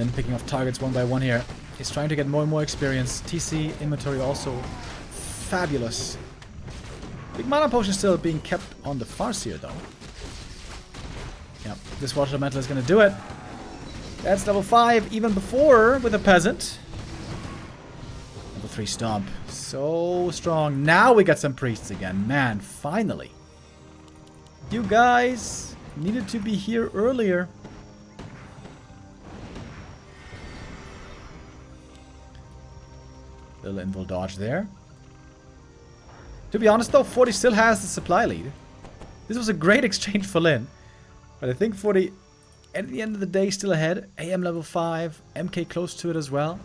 Lin picking off targets one by one here. He's trying to get more and more experience. TC inventory also fabulous. Big mana potion still being kept on the Farseer though. Yep, this water elemental is going to do it. That's level 5 even before with a peasant. Level 3 stomp. So strong. Now we got some priests again. Man, finally. You guys needed to be here earlier. Little invul dodge there. To be honest though, 40 still has the supply lead. This was a great exchange for Lin. But I think 40, at the end of the day, still ahead. AM level 5, MK close to it as well.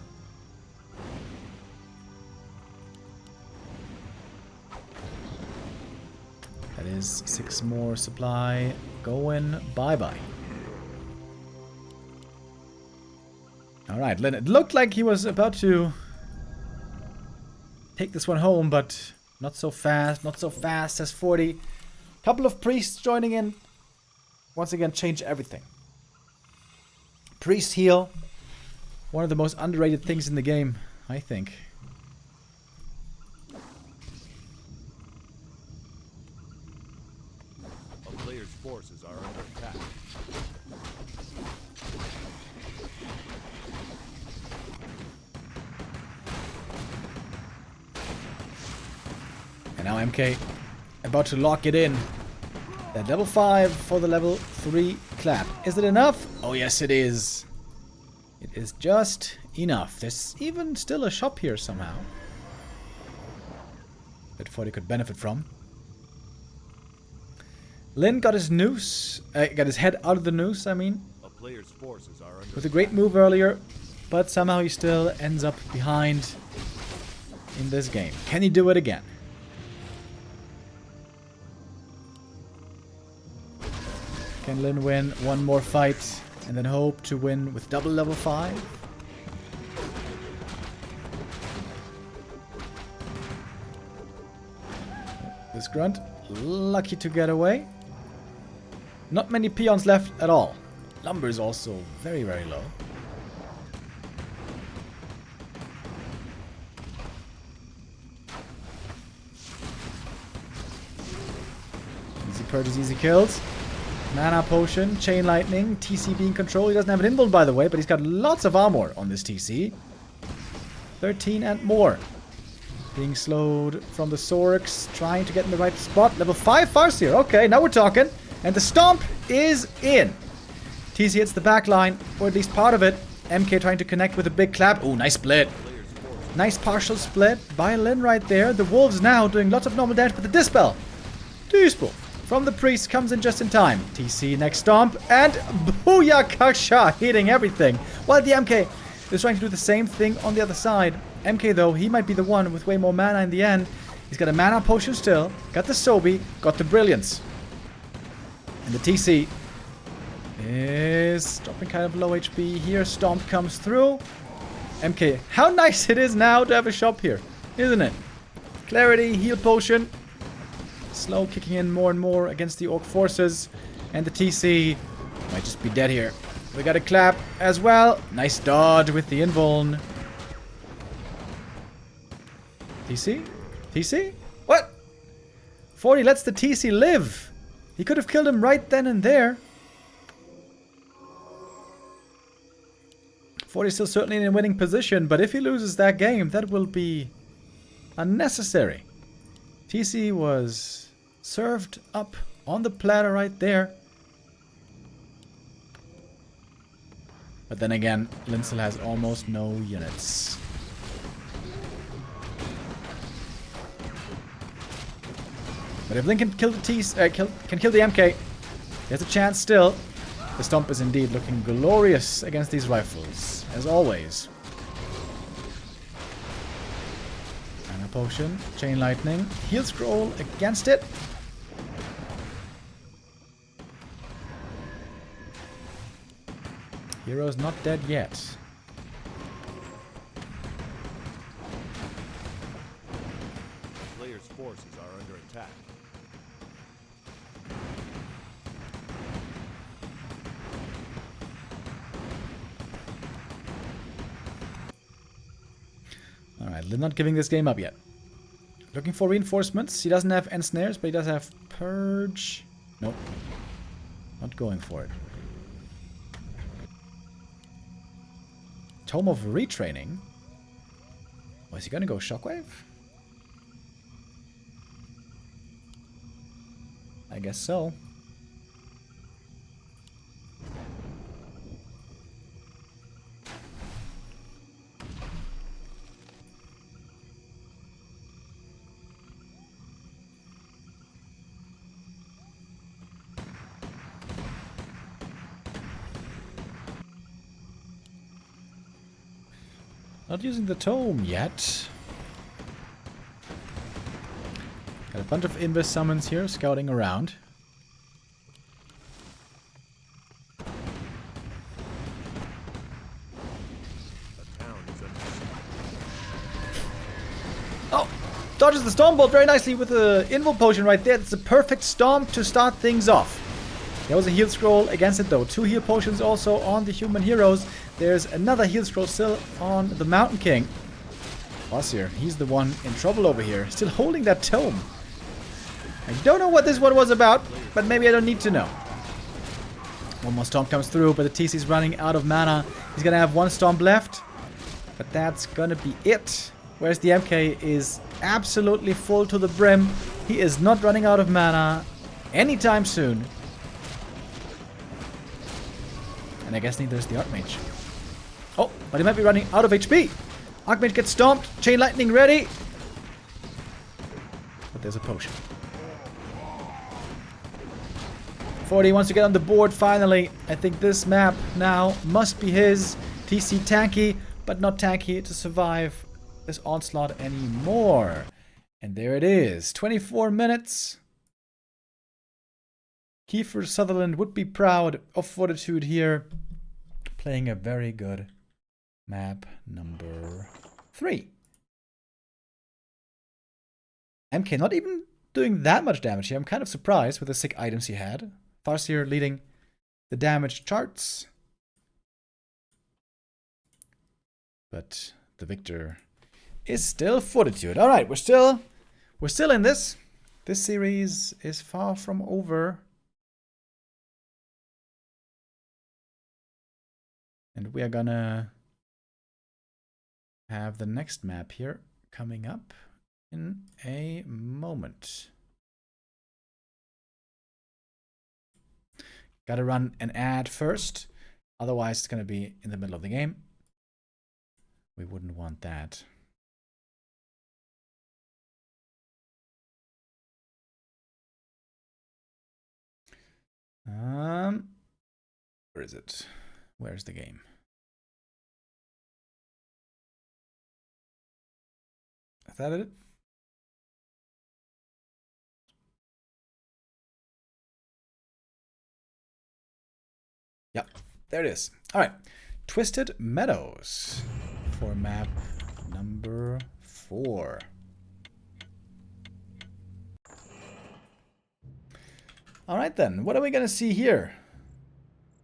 That is 6 more supply going bye-bye. Alright, Lin, it looked like he was about to take this one home, but not so fast, not so fast as 40. Couple of priests joining in. Once again, change everything. Priest heal. One of the most underrated things in the game, I think. A player's forces are under attack. And now MK about to lock it in. That level 5 for the level 3 clap. Is it enough? Oh yes it is. It is just enough. There's even still a shop here somehow that 40 could benefit from. Lin got his noose, got his head out of the noose, I mean. A player's forces are under With a great move earlier, but somehow he still ends up behind in this game. Can he do it again? Can Lin win one more fight and then hope to win with double level 5? This grunt, lucky to get away. Not many peons left at all. Lumber is also very, very low. Easy purges, easy kills. Mana potion, chain lightning, TC being controlled. He doesn't have an invul, by the way, but he's got lots of armor on this TC. 13 and more. Being slowed from the Sorks, trying to get in the right spot. Level 5 Farseer. Okay, now we're talking. And the stomp is in. TC hits the back line, or at least part of it. MK trying to connect with a big clap. Ooh, nice split. Nice partial split by Lin right there. The wolves now doing lots of normal damage, but the dispel. Dispel from the priest comes in just in time. TC next stomp, and Booyakasha hitting everything. While the MK is trying to do the same thing on the other side. MK though, he might be the one with way more mana in the end. He's got a mana potion still, got the Sobi, got the Brilliance. And the TC is dropping kind of low HP here. Stomp comes through. MK, how nice it is now to have a shop here, isn't it? Clarity, heal potion. Slow kicking in more and more against the Orc forces. And the TC might just be dead here. We got a clap as well. Nice dodge with the invuln. TC? TC? What? 40 lets the TC live. He could have killed him right then and there. 40 still certainly in a winning position, but if he loses that game, that will be unnecessary. TC was served up on the platter right there. But then again, Lin still has almost no units. But if Lin can kill the can kill the MK, there's a chance still. The stomp is indeed looking glorious against these rifles, as always. Mana potion, chain lightning, heal scroll against it. Hero's not dead yet. player's forces are under attack. Still not giving this game up yet. Looking for reinforcements. He doesn't have ensnares, but he does have purge. Nope. Not going for it. Tome of retraining. Oh, is he gonna go shockwave? I guess so. Not using the tome yet. Got a bunch of invis summons here scouting around. Oh! Dodges the Stormbolt very nicely with the Invo Potion right there. It's a perfect Storm to start things off. There was a heal scroll against it though. 2 heal potions also on the human heroes. There's another heal scroll still on the Mountain King. Bossier, he's the one in trouble over here. Still holding that tome. I don't know what this one was about, but maybe I don't need to know. One more Storm comes through, but the TC's running out of mana. He's gonna have 1 Storm left, but that's gonna be it. Whereas the MK is absolutely full to the brim. He is not running out of mana anytime soon. And I guess neither is the Archmage. Oh, but he might be running out of HP. Archmage gets stomped. Chain Lightning ready. But there's a potion. 40 wants to get on the board finally. I think this map now must be his. TC tanky, but not tanky to survive this onslaught anymore. And there it is. 24 minutes. Kiefer Sutherland would be proud of Fortitude here. Playing a very good map number 3. MK not even doing that much damage here. I'm kind of surprised with the sick items he had. Farseer leading the damage charts. But the victor is still Fortitude. Alright, we're still in this. This series is far from over. And we are gonna have the next map here coming up in a moment. Gotta run an ad first, otherwise it's gonna be in the middle of the game. We wouldn't want that. Where is it? Where's the game? Is that it? Yep, there it is. All right, Twisted Meadows for map number 4. All right then, what are we gonna see here?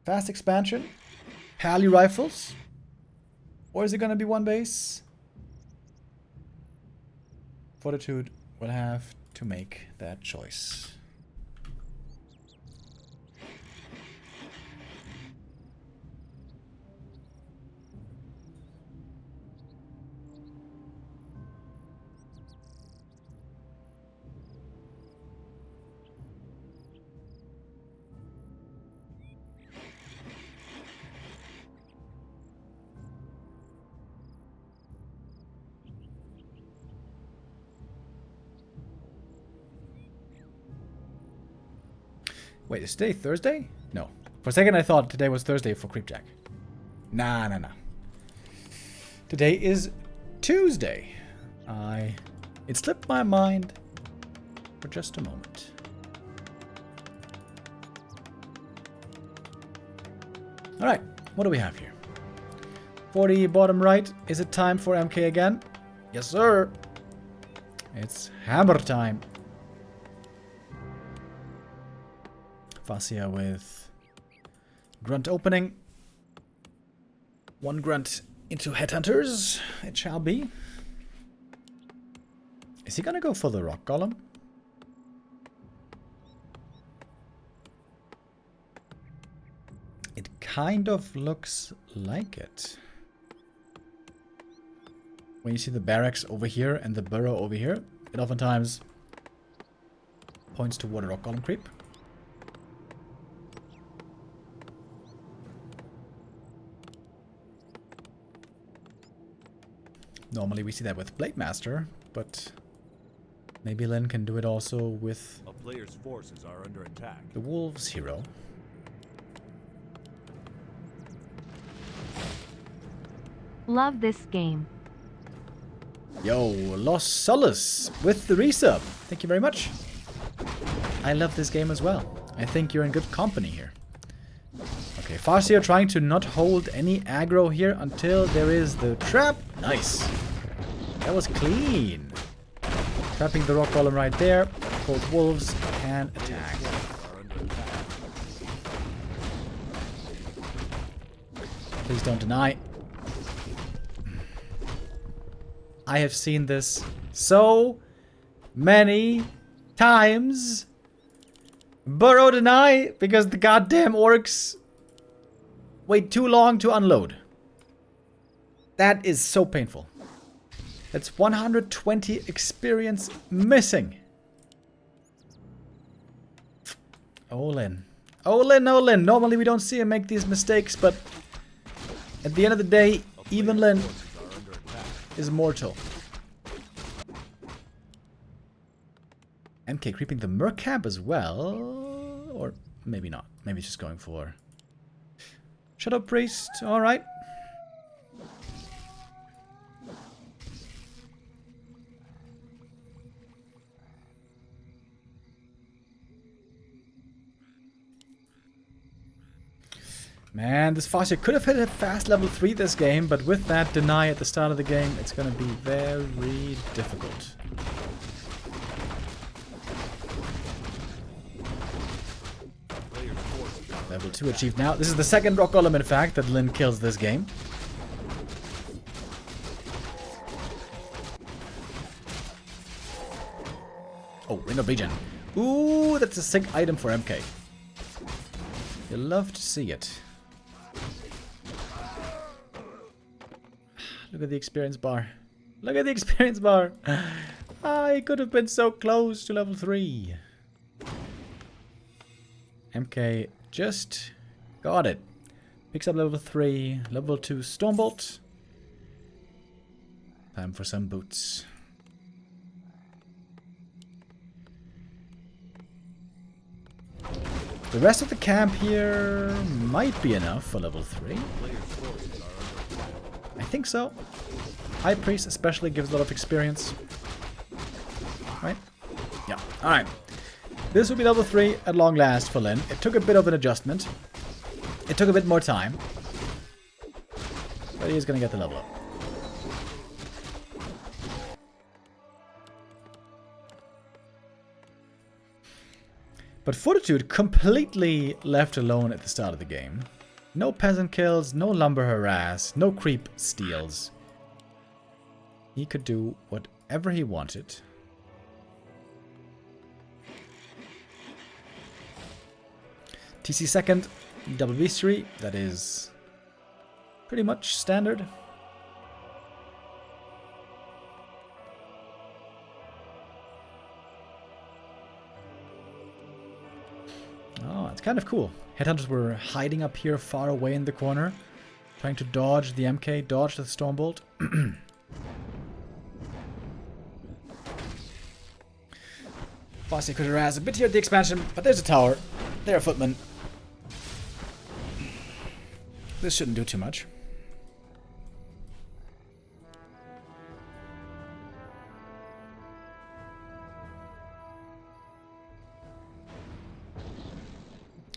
Fast expansion? Pally rifles? Or is it gonna be one base? Fortitude will have to make that choice. Wait, is today Thursday? No. For a second I thought today was Thursday for Creepjack. Nah. Today is Tuesday. It slipped my mind for just a moment. Alright, what do we have here? 40 bottom right. Is it time for MK again? Yes, sir. It's hammer time. Fascia with grunt opening. 1 grunt into headhunters. It shall be. Is he gonna go for the rock golem? It kind of looks like it. When you see the barracks over here and the burrow over here, it oftentimes points toward a rock golem creep. Normally we see that with Blade Master, but maybe Lyn can do it also with A player's forces are under attack. the Wolves hero. Love this game. Yo, Los Solis with the resub. Thank you very much. I love this game as well. I think you're in good company here. Okay, Farseer trying to not hold any aggro here until there is the trap. Nice. That was clean. Trapping the rock golem right there. Both wolves can attack. Please don't deny. I have seen this so many times. Burrow deny because the goddamn orcs wait too long to unload. That is so painful. That's 120 experience missing. Olin. Olin, Olin. Normally we don't see him make these mistakes, but at the end of the day, even Lyn is mortal. MK creeping the Mercab as well. Or maybe not. Maybe he's just going for Shadow Priest. Alright. Man, this Farseer could have hit a fast level 3 this game, but with that deny at the start of the game, it's going to be very difficult. Level 2 achieved now. This is the second rock golem, in fact, that Lyn kills this game. Oh, Ring of Regen. Ooh, that's a sick item for MK. You love to see it. Look at the experience bar. Look at the experience bar. I could have been so close to level 3. MK just got it. Picks up level 3, level 2 Stormbolt. Time for some boots. The rest of the camp here might be enough for level 3. I think so. High Priest especially gives a lot of experience. Right? Yeah. Alright. This will be level 3 at long last for Lyn. It took a bit of an adjustment. It took a bit more time. But he's going to get the level up. But Fortitude completely left alone at the start of the game. No peasant kills, no lumber harass, no creep steals. He could do whatever he wanted. TC second, WC3, that is pretty much standard. Oh, it's kind of cool. Headhunters were hiding up here far away in the corner, trying to dodge the MK, dodge the Stormbolt. Bossy could harass a bit here at the expansion, but there's a tower. There, a footman. This shouldn't do too much.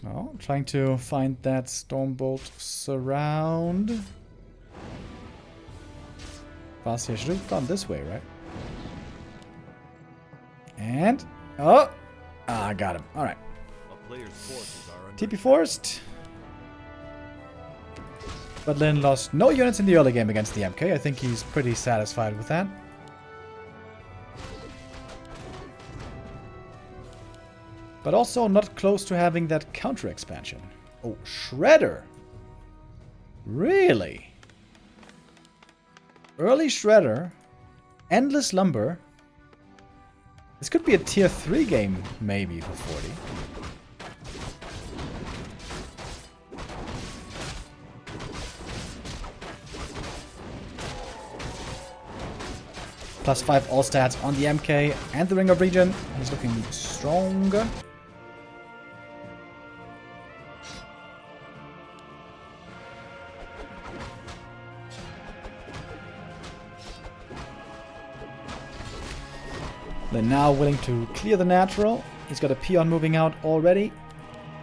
Oh, I'm trying to find that Stormbolt surround. Farseer should have gone this way, right? And... oh! Ah, I got him. Alright. TP forced. But Lyn lost no units in the early game against the MK. I think he's pretty satisfied with that. But also not close to having that counter expansion. Oh, Shredder. Really? Early Shredder. Endless Lumber. This could be a tier 3 game, maybe, for 40. +5 all stats on the MK and the Ring of Regen. He's looking stronger. They're now willing to clear the natural. He's got a peon moving out already.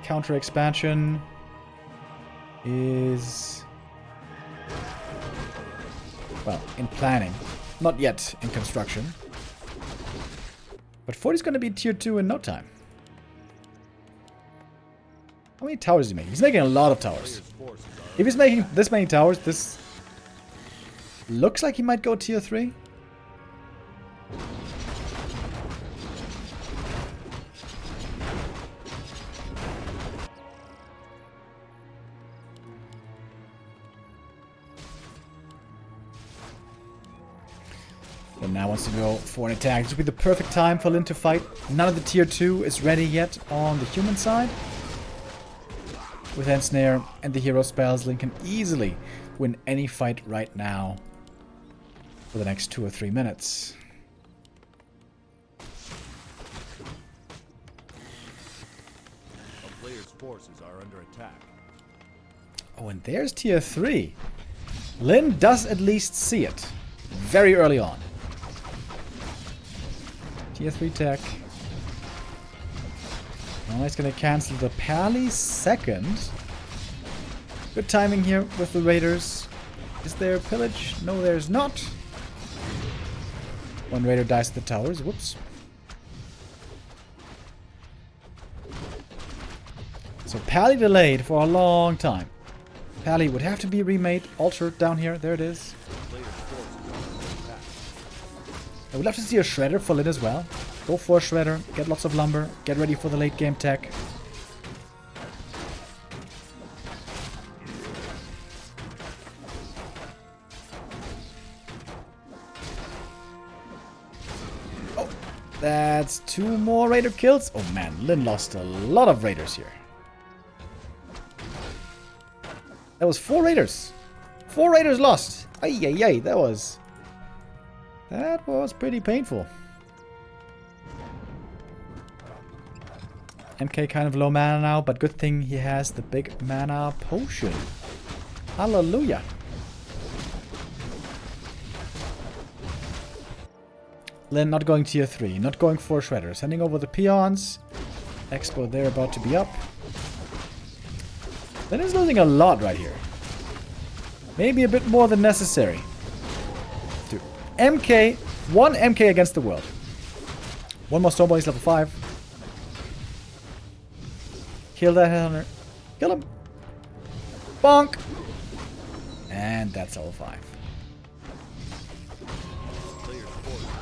Counter expansion is, well, in planning. Not yet in construction. But 40's going to be tier 2 in no time. How many towers is he making? He's making a lot of towers. If he's making this many towers, this looks like he might go tier 3. And now wants to go for an attack. This would be the perfect time for Lyn to fight. None of the tier 2 is ready yet on the human side. With Ensnare and the hero spells, Lyn can easily win any fight right now for the next 2 or 3 minutes. A player's forces are under attack. Oh, and there's tier 3. Lyn does at least see it very early on. Tier 3 tech. Oh, he's going to cancel the Pally second. Good timing here with the Raiders. Is there pillage? No, there's not. One Raider dies to the towers. Whoops. So Pally delayed for a long time. Pally would have to be remade, altered down here. There it is. I would love to see a Shredder for Lyn as well. Go for a Shredder, get lots of lumber, get ready for the late game tech. Oh, that's 2 more Raider kills. Oh man, Lyn lost a lot of Raiders here. That was 4 Raiders. 4 Raiders lost. Ay, ay, ay, that was pretty painful. MK kind of low mana now, but good thing he has the big mana potion. Hallelujah. Lyn not going tier 3, not going for Shredder. Sending over the peons. Expo there about to be up. Lyn is losing a lot right here. Maybe a bit more than necessary. Dude, MK, 1 MK against the world. 1 more Stormboy, he's level 5. Kill that hunter. Kill him. Bonk. And that's level 5.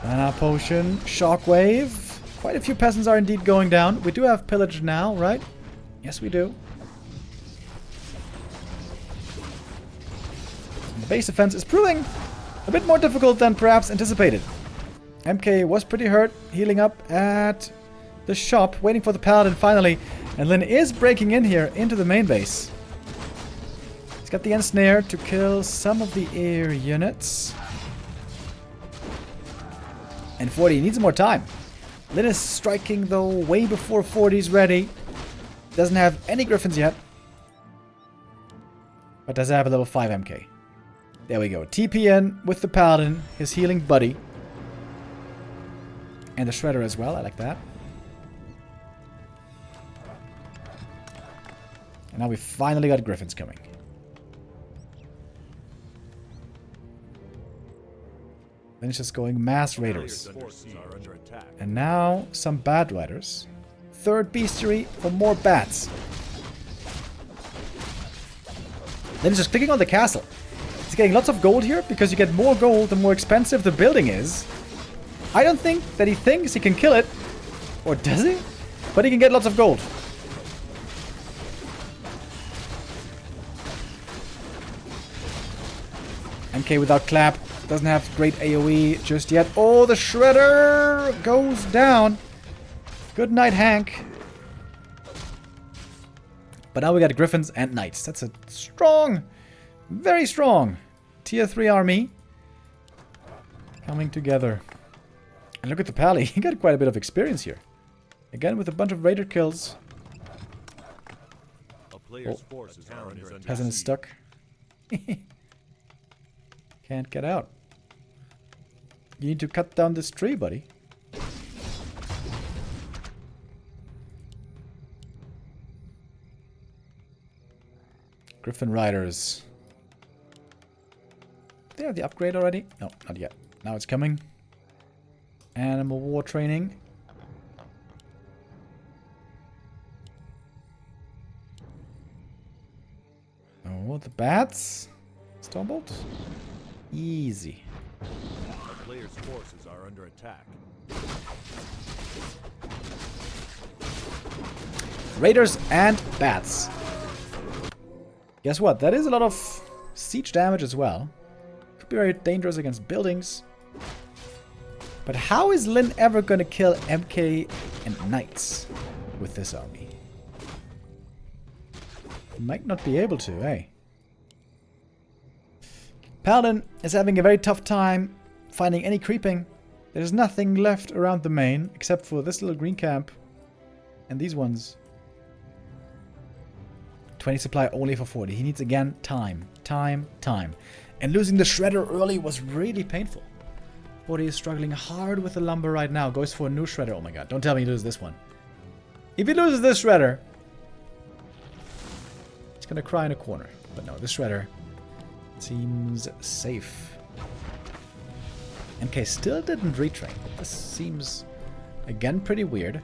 Mana potion. Shockwave. Quite a few peasants are indeed going down. We do have pillage now, right? Yes, we do. The base defense is proving a bit more difficult than perhaps anticipated. MK was pretty hurt, healing up at the shop, waiting for the paladin finally. And Lyn is breaking in here into the main base. He's got the ensnare to kill some of the air units. And 40 needs more time. Lyn is striking though way before 40's ready. Doesn't have any griffins yet. But does have a level 5 MK. There we go. TPN with the paladin, his healing buddy. And the Shredder as well, I like that. And now we finally got griffins coming. Then it's just going mass raiders. And now some bad riders. 3rd bestiary for more bats. Then it's just clicking on the castle. He's getting lots of gold here because you get more gold the more expensive the building is. I don't think that he thinks he can kill it. Or does he? But he can get lots of gold. MK without clap. Doesn't have great AoE just yet. Oh, the Shredder goes down. Good night, Hank. But now we got Griffins and Knights. That's a strong, very strong tier 3 army coming together. And look at the Pally. He got quite a bit of experience here. Again, with a bunch of Raider kills. A player's forces are under attack. Peasant is stuck. Can't get out. You need to cut down this tree, buddy. Griffin Riders. They have the upgrade already? No, not yet. Now it's coming. Animal war training. Oh, the bats. Stormbolt. Easy. A player's forces are under attack. Raiders and bats. Guess what? That is a lot of siege damage as well. Could be very dangerous against buildings. But how is Lin ever going to kill MK and Knights with this army? He might not be able to, eh? Paladin is having a very tough time finding any creeping. There's nothing left around the main except for this little green camp and these ones. 20 supply only for 40. He needs again time. And losing the Shredder early was really painful. 40 is struggling hard with the lumber right now. Goes for a new Shredder. Oh my god, don't tell me he loses this one. If he loses this Shredder, he's gonna cry in a corner. But no, this Shredder seems safe. MK still didn't retrain. This seems, again, pretty weird.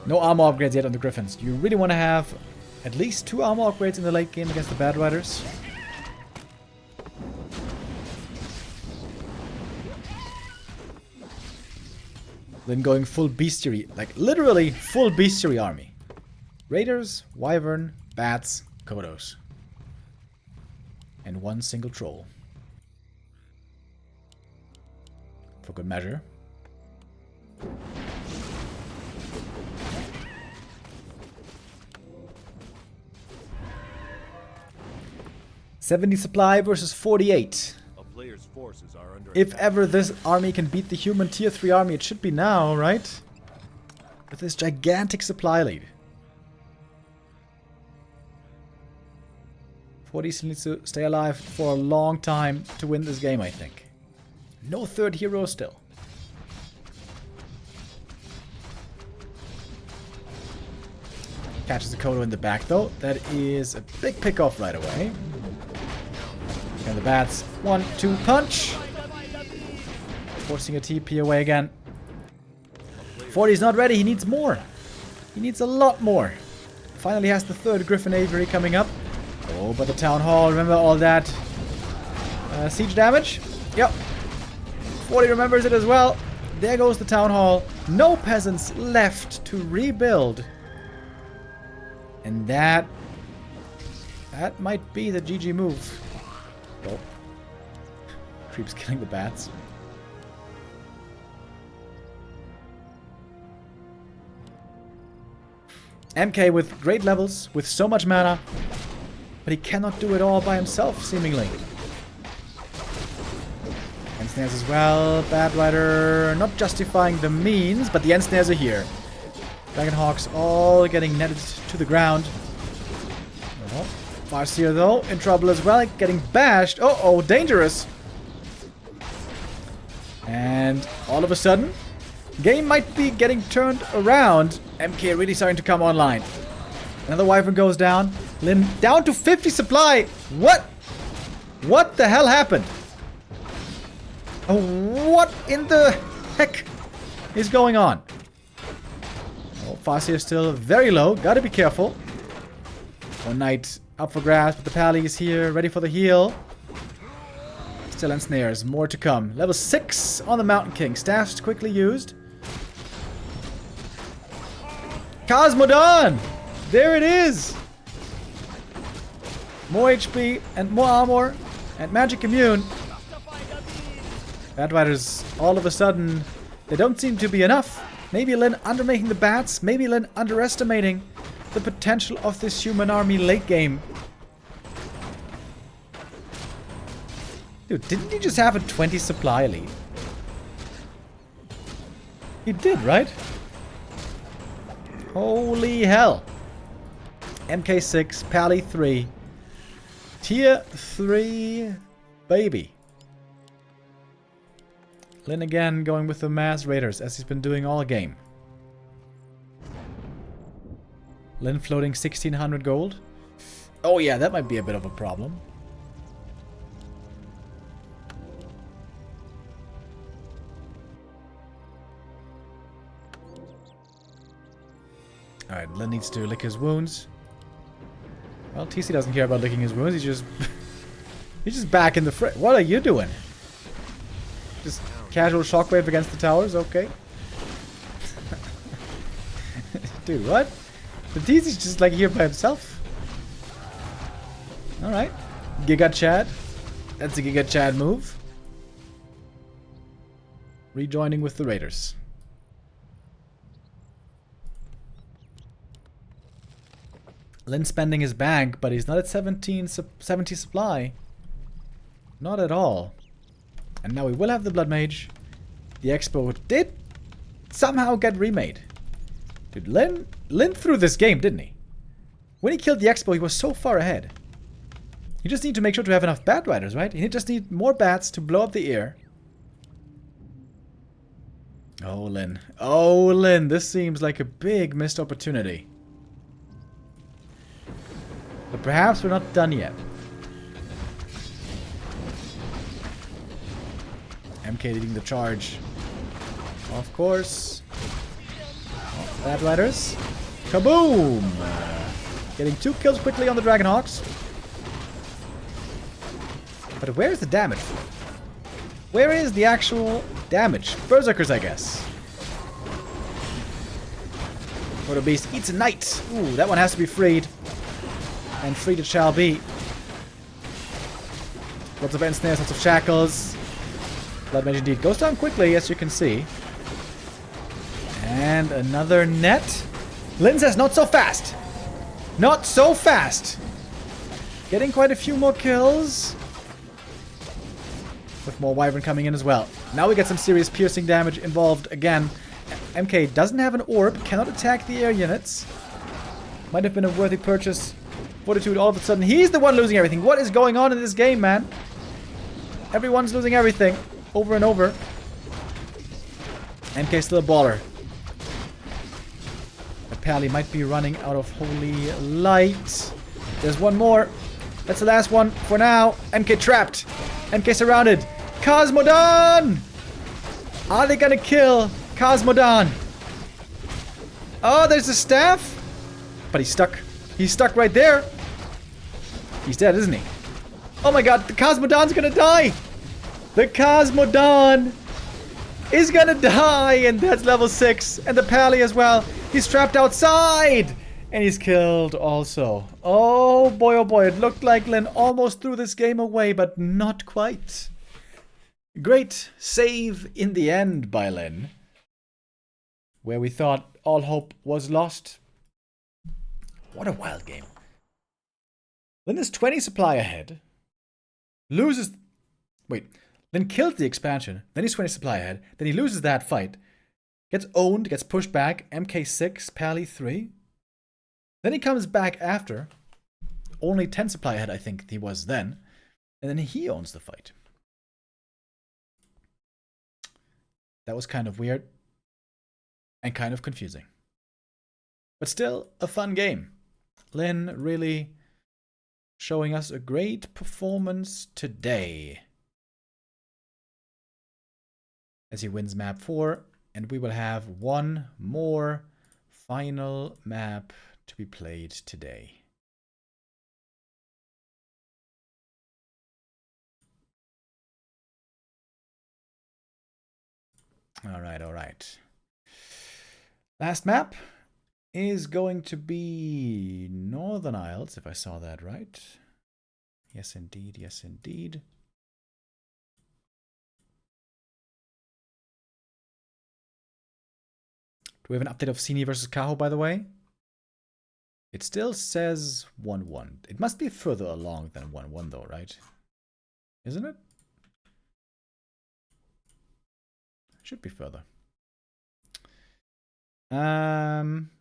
No armor upgrades yet on the Griffins. You really want to have at least 2 armor upgrades in the late game against the Bad Riders. Then going full bestiary, like literally full bestiary army. Raiders, Wyvern, Bats, Kodos. And 1 single troll. For good measure. $70 supply versus 48. A player's forces are under If attack. ever this army can beat the human tier 3 army, it should be now, right? With this gigantic supply lead. 40 still needs to stay alive for a long time to win this game, I think. No third hero still. Catches the Kodo in the back though. That is a big pickoff right away. And the bats. 1-2 punch. Forcing a TP away again. 40's not ready. He needs more. He needs a lot more. Finally has the 3rd Griffin Aviary coming up. Oh, but the Town Hall. Remember all that siege damage? Yep. 40 remembers it as well. There goes the Town Hall. No peasants left to rebuild. And that might be the GG move. Oh. Creep's killing the bats. MK with great levels, with so much mana, but he cannot do it all by himself, seemingly. End snares as well. Bad Rider not justifying the means, but the end snares are here. Dragonhawks all getting netted to the ground. Oh, Farseer though, in trouble as well, getting bashed. Oh, dangerous. And all of a sudden, game might be getting turned around. MK really starting to come online. Another Wyvern goes down. Lin down to 50 supply. What? What the hell happened? Oh, what in the heck is going on? Oh, Farseer is still very low. Gotta be careful. One Knight up for grabs, but the Pally is here, ready for the heal. Still ensnares. More to come. Level 6 on the Mountain King. Staffs quickly used. Cosmodon! There it is! More HP and more armor and magic immune. Batriders, all of a sudden, they don't seem to be enough. Maybe Lyn undermaking the bats. Maybe Lyn underestimating the potential of this human army late game. Dude, didn't he just have a 20 supply lead? He did, right? Holy hell. MK6, Pally 3. Tier 3, baby. Lyn again going with the mass raiders as he's been doing all game. Lyn floating 1600 gold. Oh yeah, that might be a bit of a problem. Alright, Lyn needs to lick his wounds. Well, TC doesn't care about licking his wounds. He's just back in the fray. What are you doing? Just casual shockwave against the towers? Okay. Dude, what? The TC's just like here by himself. Alright. Giga Chad. That's a Giga Chad move. Rejoining with the Raiders. Lyn spending his bank, but he's not at 70 supply. Not at all. And now we will have the Blood Mage. The Expo did somehow get remade. Dude, Lyn threw this game, didn't he? When he killed the Expo, he was so far ahead. You just need to make sure to have enough Bat Riders, right? You just need more bats to blow up the air. Oh, Lyn. Oh, Lyn. This seems like a big missed opportunity. But perhaps we're not done yet. MK leading the charge. Of course. Oh, Bat Riders. Kaboom! Getting 2 kills quickly on the Dragonhawks. But where's the damage? Where is the actual damage? Berserkers, I guess. Proto Beast eats a knight. Ooh, that one has to be freed. And freed it shall be. Lots of ensnares, lots of shackles. Blood Mage indeed goes down quickly, as you can see. And another net. Lyn says, not so fast. Not so fast. Getting quite a few more kills. With more Wyvern coming in as well. Now we get some serious piercing damage involved again. MK doesn't have an orb, cannot attack the air units. Might have been a worthy purchase. Fortitude, all of a sudden, he's the one losing everything. What is going on in this game, man? Everyone's losing everything. Over and over. MK still a baller. But Pally might be running out of holy light. There's one more. That's the last one for now. MK trapped. MK surrounded. Cosmodon! Are they gonna kill Cosmodon? Oh, there's a staff. But he's stuck. He's stuck right there. He's dead, isn't he? Oh my god, the Cosmodon's gonna die! The Cosmodon is gonna die! And that's level 6. And the Pally as well. He's trapped outside! And he's killed also. Oh boy, it looked like Lyn almost threw this game away, but not quite. Great save in the end by Lyn. Where we thought all hope was lost. What a wild game. Lyn is 20 supply ahead. Loses... Wait. Lyn killed the expansion. Then he's 20 supply ahead. Then he loses that fight. Gets owned. Gets pushed back. MK6. Pally 3. Then he comes back after. Only 10 supply ahead, I think he was then. And then he owns the fight. That was kind of weird. And kind of confusing. But still, a fun game. Lyn really showing us a great performance today. As he wins map 4. And we will have one more final map to be played today. Alright, alright. Last map is going to be Northern Isles, if I saw that right. Yes, indeed. Yes, indeed. Do we have an update of Sini versus Kaho, by the way? It still says 1-1. It must be further along than 1-1, though, right? Isn't it? Should be further.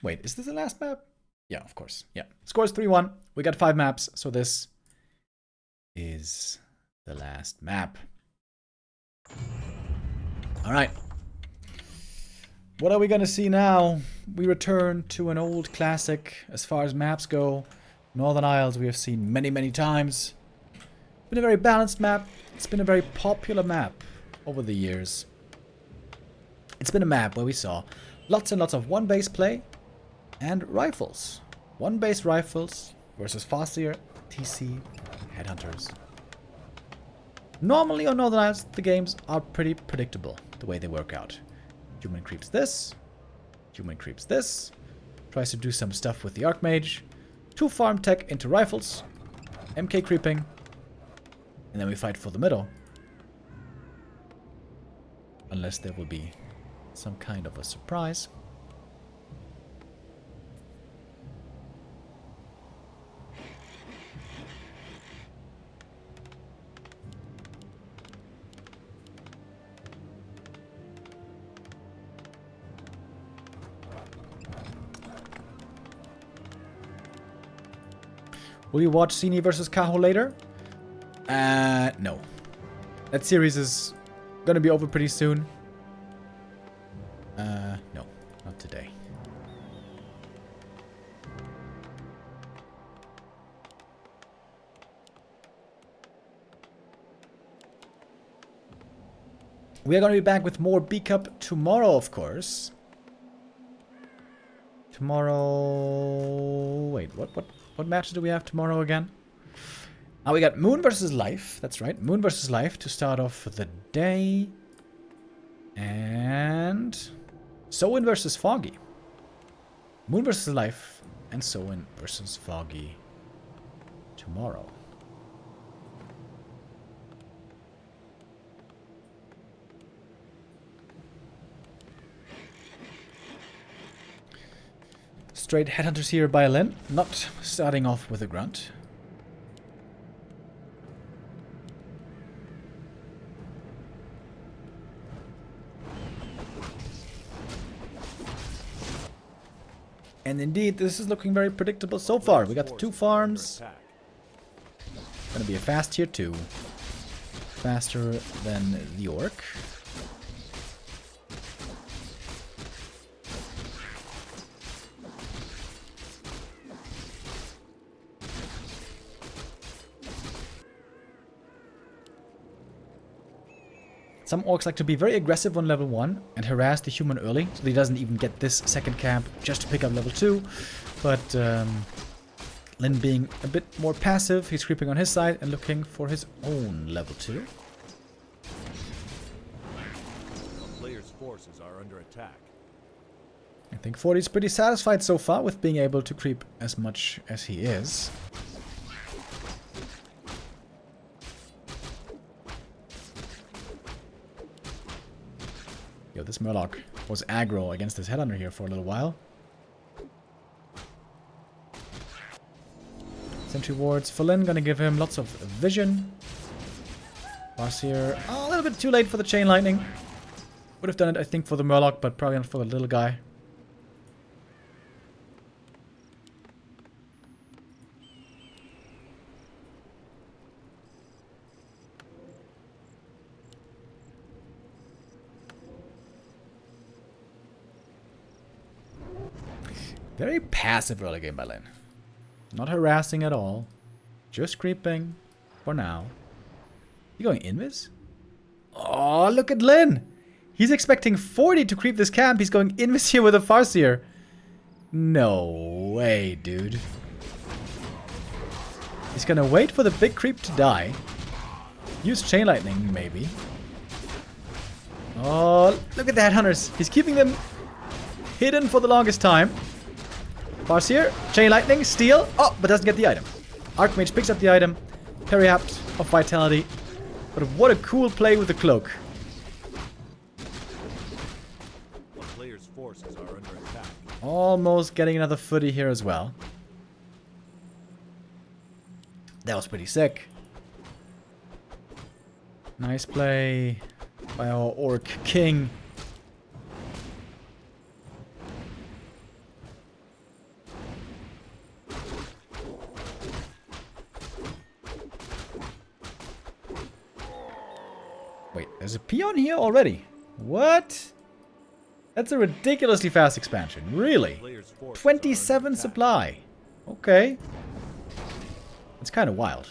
Wait, is this the last map? Yeah, of course. Yeah. Scores 3-1. We got 5 maps, so this is the last map. Alright. What are we gonna see now? We return to an old classic as far as maps go. Northern Isles we have seen many, many times. It's been a very balanced map. It's been a very popular map over the years. It's been a map where we saw lots and lots of one-base play and rifles. One-base rifles versus faster TC headhunters. Normally on Northern Isles, the games are pretty predictable the way they work out. Human creeps this. Human creeps this. Tries to do some stuff with the Archmage. 2 farm tech into rifles. MK creeping. And then we fight for the middle. Unless there will be some kind of a surprise. Will you watch Sini versus Kaho later? No. That series is gonna be over pretty soon. No, not today. We are gonna be back with more B Cup tomorrow, of course. Tomorrow... Wait, what matches do we have tomorrow again? We got Moon versus Life. That's right. Moon versus Life to start off the day. And Soin versus Foggy. Moon versus Life and Soin versus Foggy tomorrow. Straight headhunters here by Lin, not starting off with a grunt. And indeed, this is looking very predictable so far. We got the 2 farms. Gonna be a fast tier 2. Faster than the Orc. Some orcs like to be very aggressive on level 1 and harass the human early, so he doesn't even get this second camp just to pick up level 2. But Lin being a bit more passive, he's creeping on his side and looking for his own level 2. The player's forces are under attack. I think 40 is pretty satisfied so far with being able to creep as much as he is. Yo, this Murloc was aggro against this headhunter here for a little while. Sentry wards for Lin, gonna give him lots of vision. Farseer, a little bit too late for the chain lightning. Would have done it, I think, for the Murloc, but probably not for the little guy. Very passive early game by Lin. Not harassing at all. Just creeping. For now. You going invis? Oh, look at Lin! He's expecting 40 to creep this camp. He's going invis here with a Farseer. No way, dude. He's gonna wait for the big creep to die. Use Chain Lightning, maybe. Oh, look at that, hunters. He's keeping them hidden for the longest time. Farseer, Chain Lightning, Steal. Oh, but doesn't get the item. Archmage picks up the item. Periapt of Vitality. But what a cool play with the cloak. One player's forces are under attack. Almost getting another footy here as well. That was pretty sick. Nice play by our Orc King. Wait, there's a peon here already. What? That's a ridiculously fast expansion. Really? 27 supply. Okay. It's kind of wild.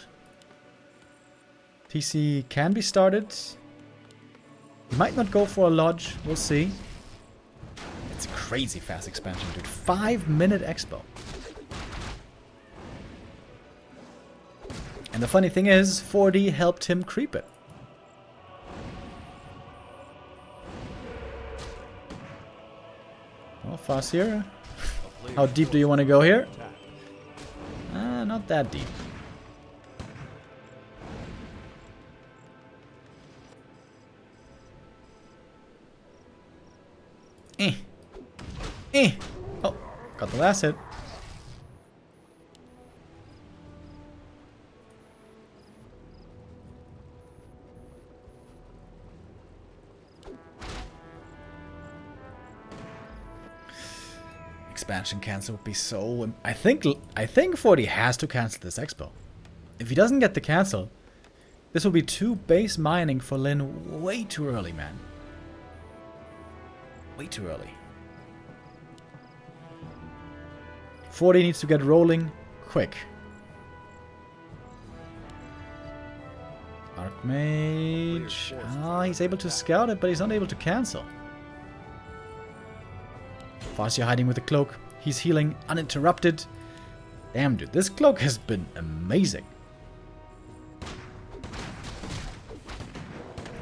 TC can be started. He might not go for a lodge. We'll see. It's a crazy fast expansion, dude. 5-minute expo. And the funny thing is, 4D helped him creep it. Well, Farseer. How deep do you want to go here? Not that deep. Oh, got the last hit. Expansion cancel would be so... I think 40 has to cancel this expo. If he doesn't get the cancel, this will be 2 base mining for Lin way too early, man. Way too early. 40 needs to get rolling quick. Archmage. Ah, he's able to scout it, but he's not able to cancel. Farseer hiding with the cloak. He's healing uninterrupted. Damn, dude. This cloak has been amazing.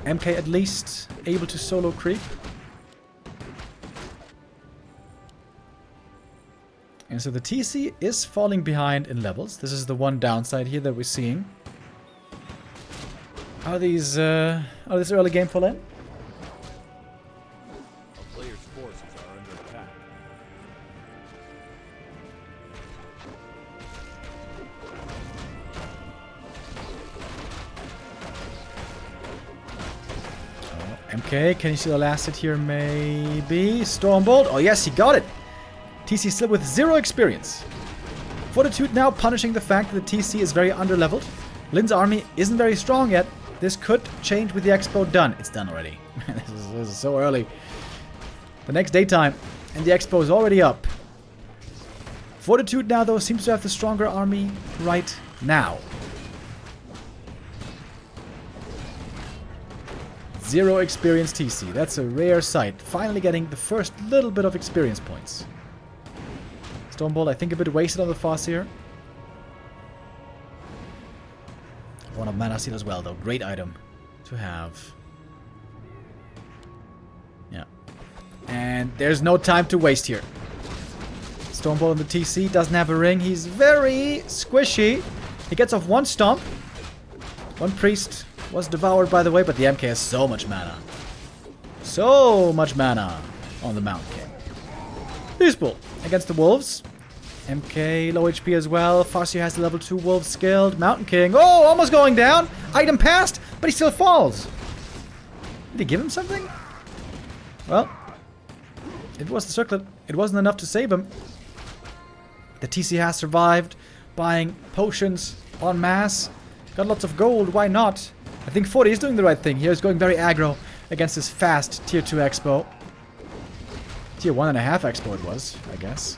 MK at least able to solo creep. And so the TC is falling behind in levels. This is the one downside here that we're seeing. How these this early game for Len? A player's forces are under attack. Oh, MK, can you see the last hit here? Maybe. Stormbolt. Oh yes, he got it. TC still with 0 experience. Fortitude now punishing the fact that the TC is very underleveled. Lin's army isn't very strong yet. This could change with the expo done. It's done already. This is so early. The next daytime, and the expo is already up. Fortitude now, though, seems to have the stronger army right now. 0 experience TC. That's a rare sight. Finally getting the first little bit of experience points. Stormbolt, I think, a bit wasted on the Farseer. One of Mana Seal as well, though. Great item to have. Yeah. And there's no time to waste here. Stormbolt on the TC doesn't have a ring. He's very squishy. He gets off 1 stomp. 1 priest was devoured, by the way, but the MK has so much mana. So much mana on the Mountain King. Peaceful against the wolves. MK low HP as well. Farseer has the level 2 wolf skilled. Mountain King. Oh, almost going down. Item passed, but he still falls. Did he give him something? Well, it was the circlet. It wasn't enough to save him. The TC has survived, buying potions en masse. Got lots of gold. Why not? I think 40 is doing the right thing here. He's going very aggro against this fast tier 2 expo. Tier 1.5 expo it was, I guess.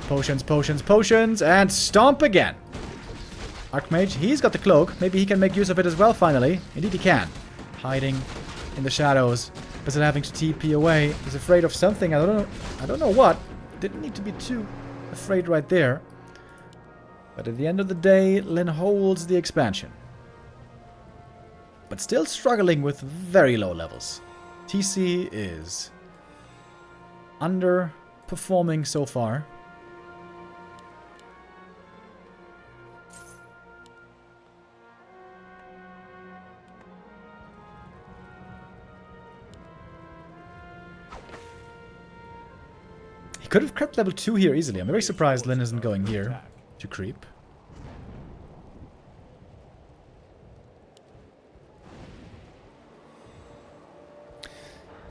Potions, potions, potions, and stomp again. Archmage, he's got the cloak. Maybe he can make use of it as well, finally. Indeed he can. Hiding in the shadows. Instead of having to TP away. He's afraid of something. I don't know what. Didn't need to be too afraid right there. But at the end of the day, Lin holds the expansion. but still struggling with very low levels. TC is underperforming so far. He could have crept level 2 here easily. I'm very surprised Lin isn't going here to creep.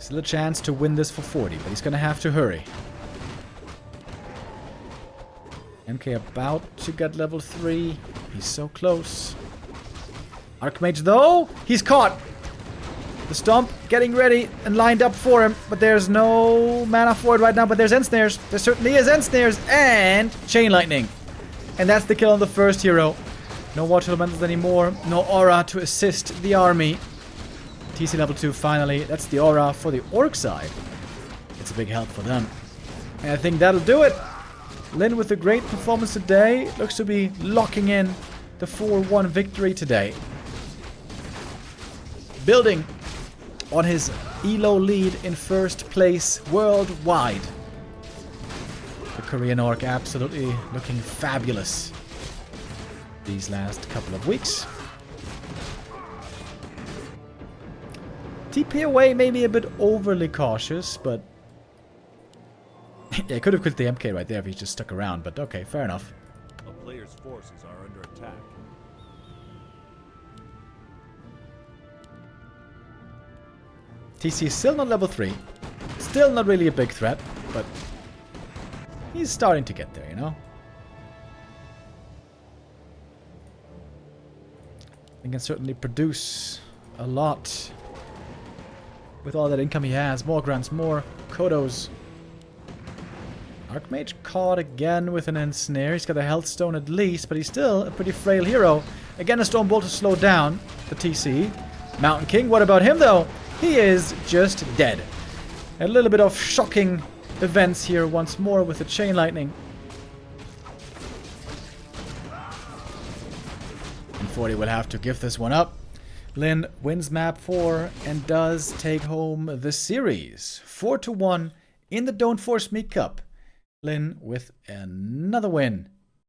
Still a chance to win this for 40, but he's gonna have to hurry. MK about to get level 3. He's so close. Archmage though, he's caught. The Stomp getting ready and lined up for him, but there's no mana for it right now, but there's Ensnares. There certainly is Ensnares and Chain Lightning. And that's the kill on the first hero. No Water Elementals anymore, no Aura to assist the army. TC level 2 finally. That's the Aura for the Orc side. It's a big help for them. And I think that'll do it. Lin with a great performance today. Looks to be locking in the 4-1 victory today. Building on his ELO lead in first place worldwide. The Korean Orc absolutely looking fabulous these last couple of weeks. TP away maybe a bit overly cautious, but yeah, I could have quit the MK right there if he just stuck around, but okay, fair enough. A player's forces are under attack. TC is still not level 3. Still not really a big threat, but he's starting to get there, you know? He can certainly produce a lot with all that income he has. More grunts, more Kodos. Archmage caught again with an Ensnare. He's got a health stone at least, but he's still a pretty frail hero. Again, a Storm Bolt to slow down the TC. Mountain King, what about him though? He is just dead. A little bit of shocking events here once more with the Chain Lightning. And 40 will have to give this one up. Lin wins map 4 and does take home the series. 4-1 in the Don't Force Me Cup. Lin with another win.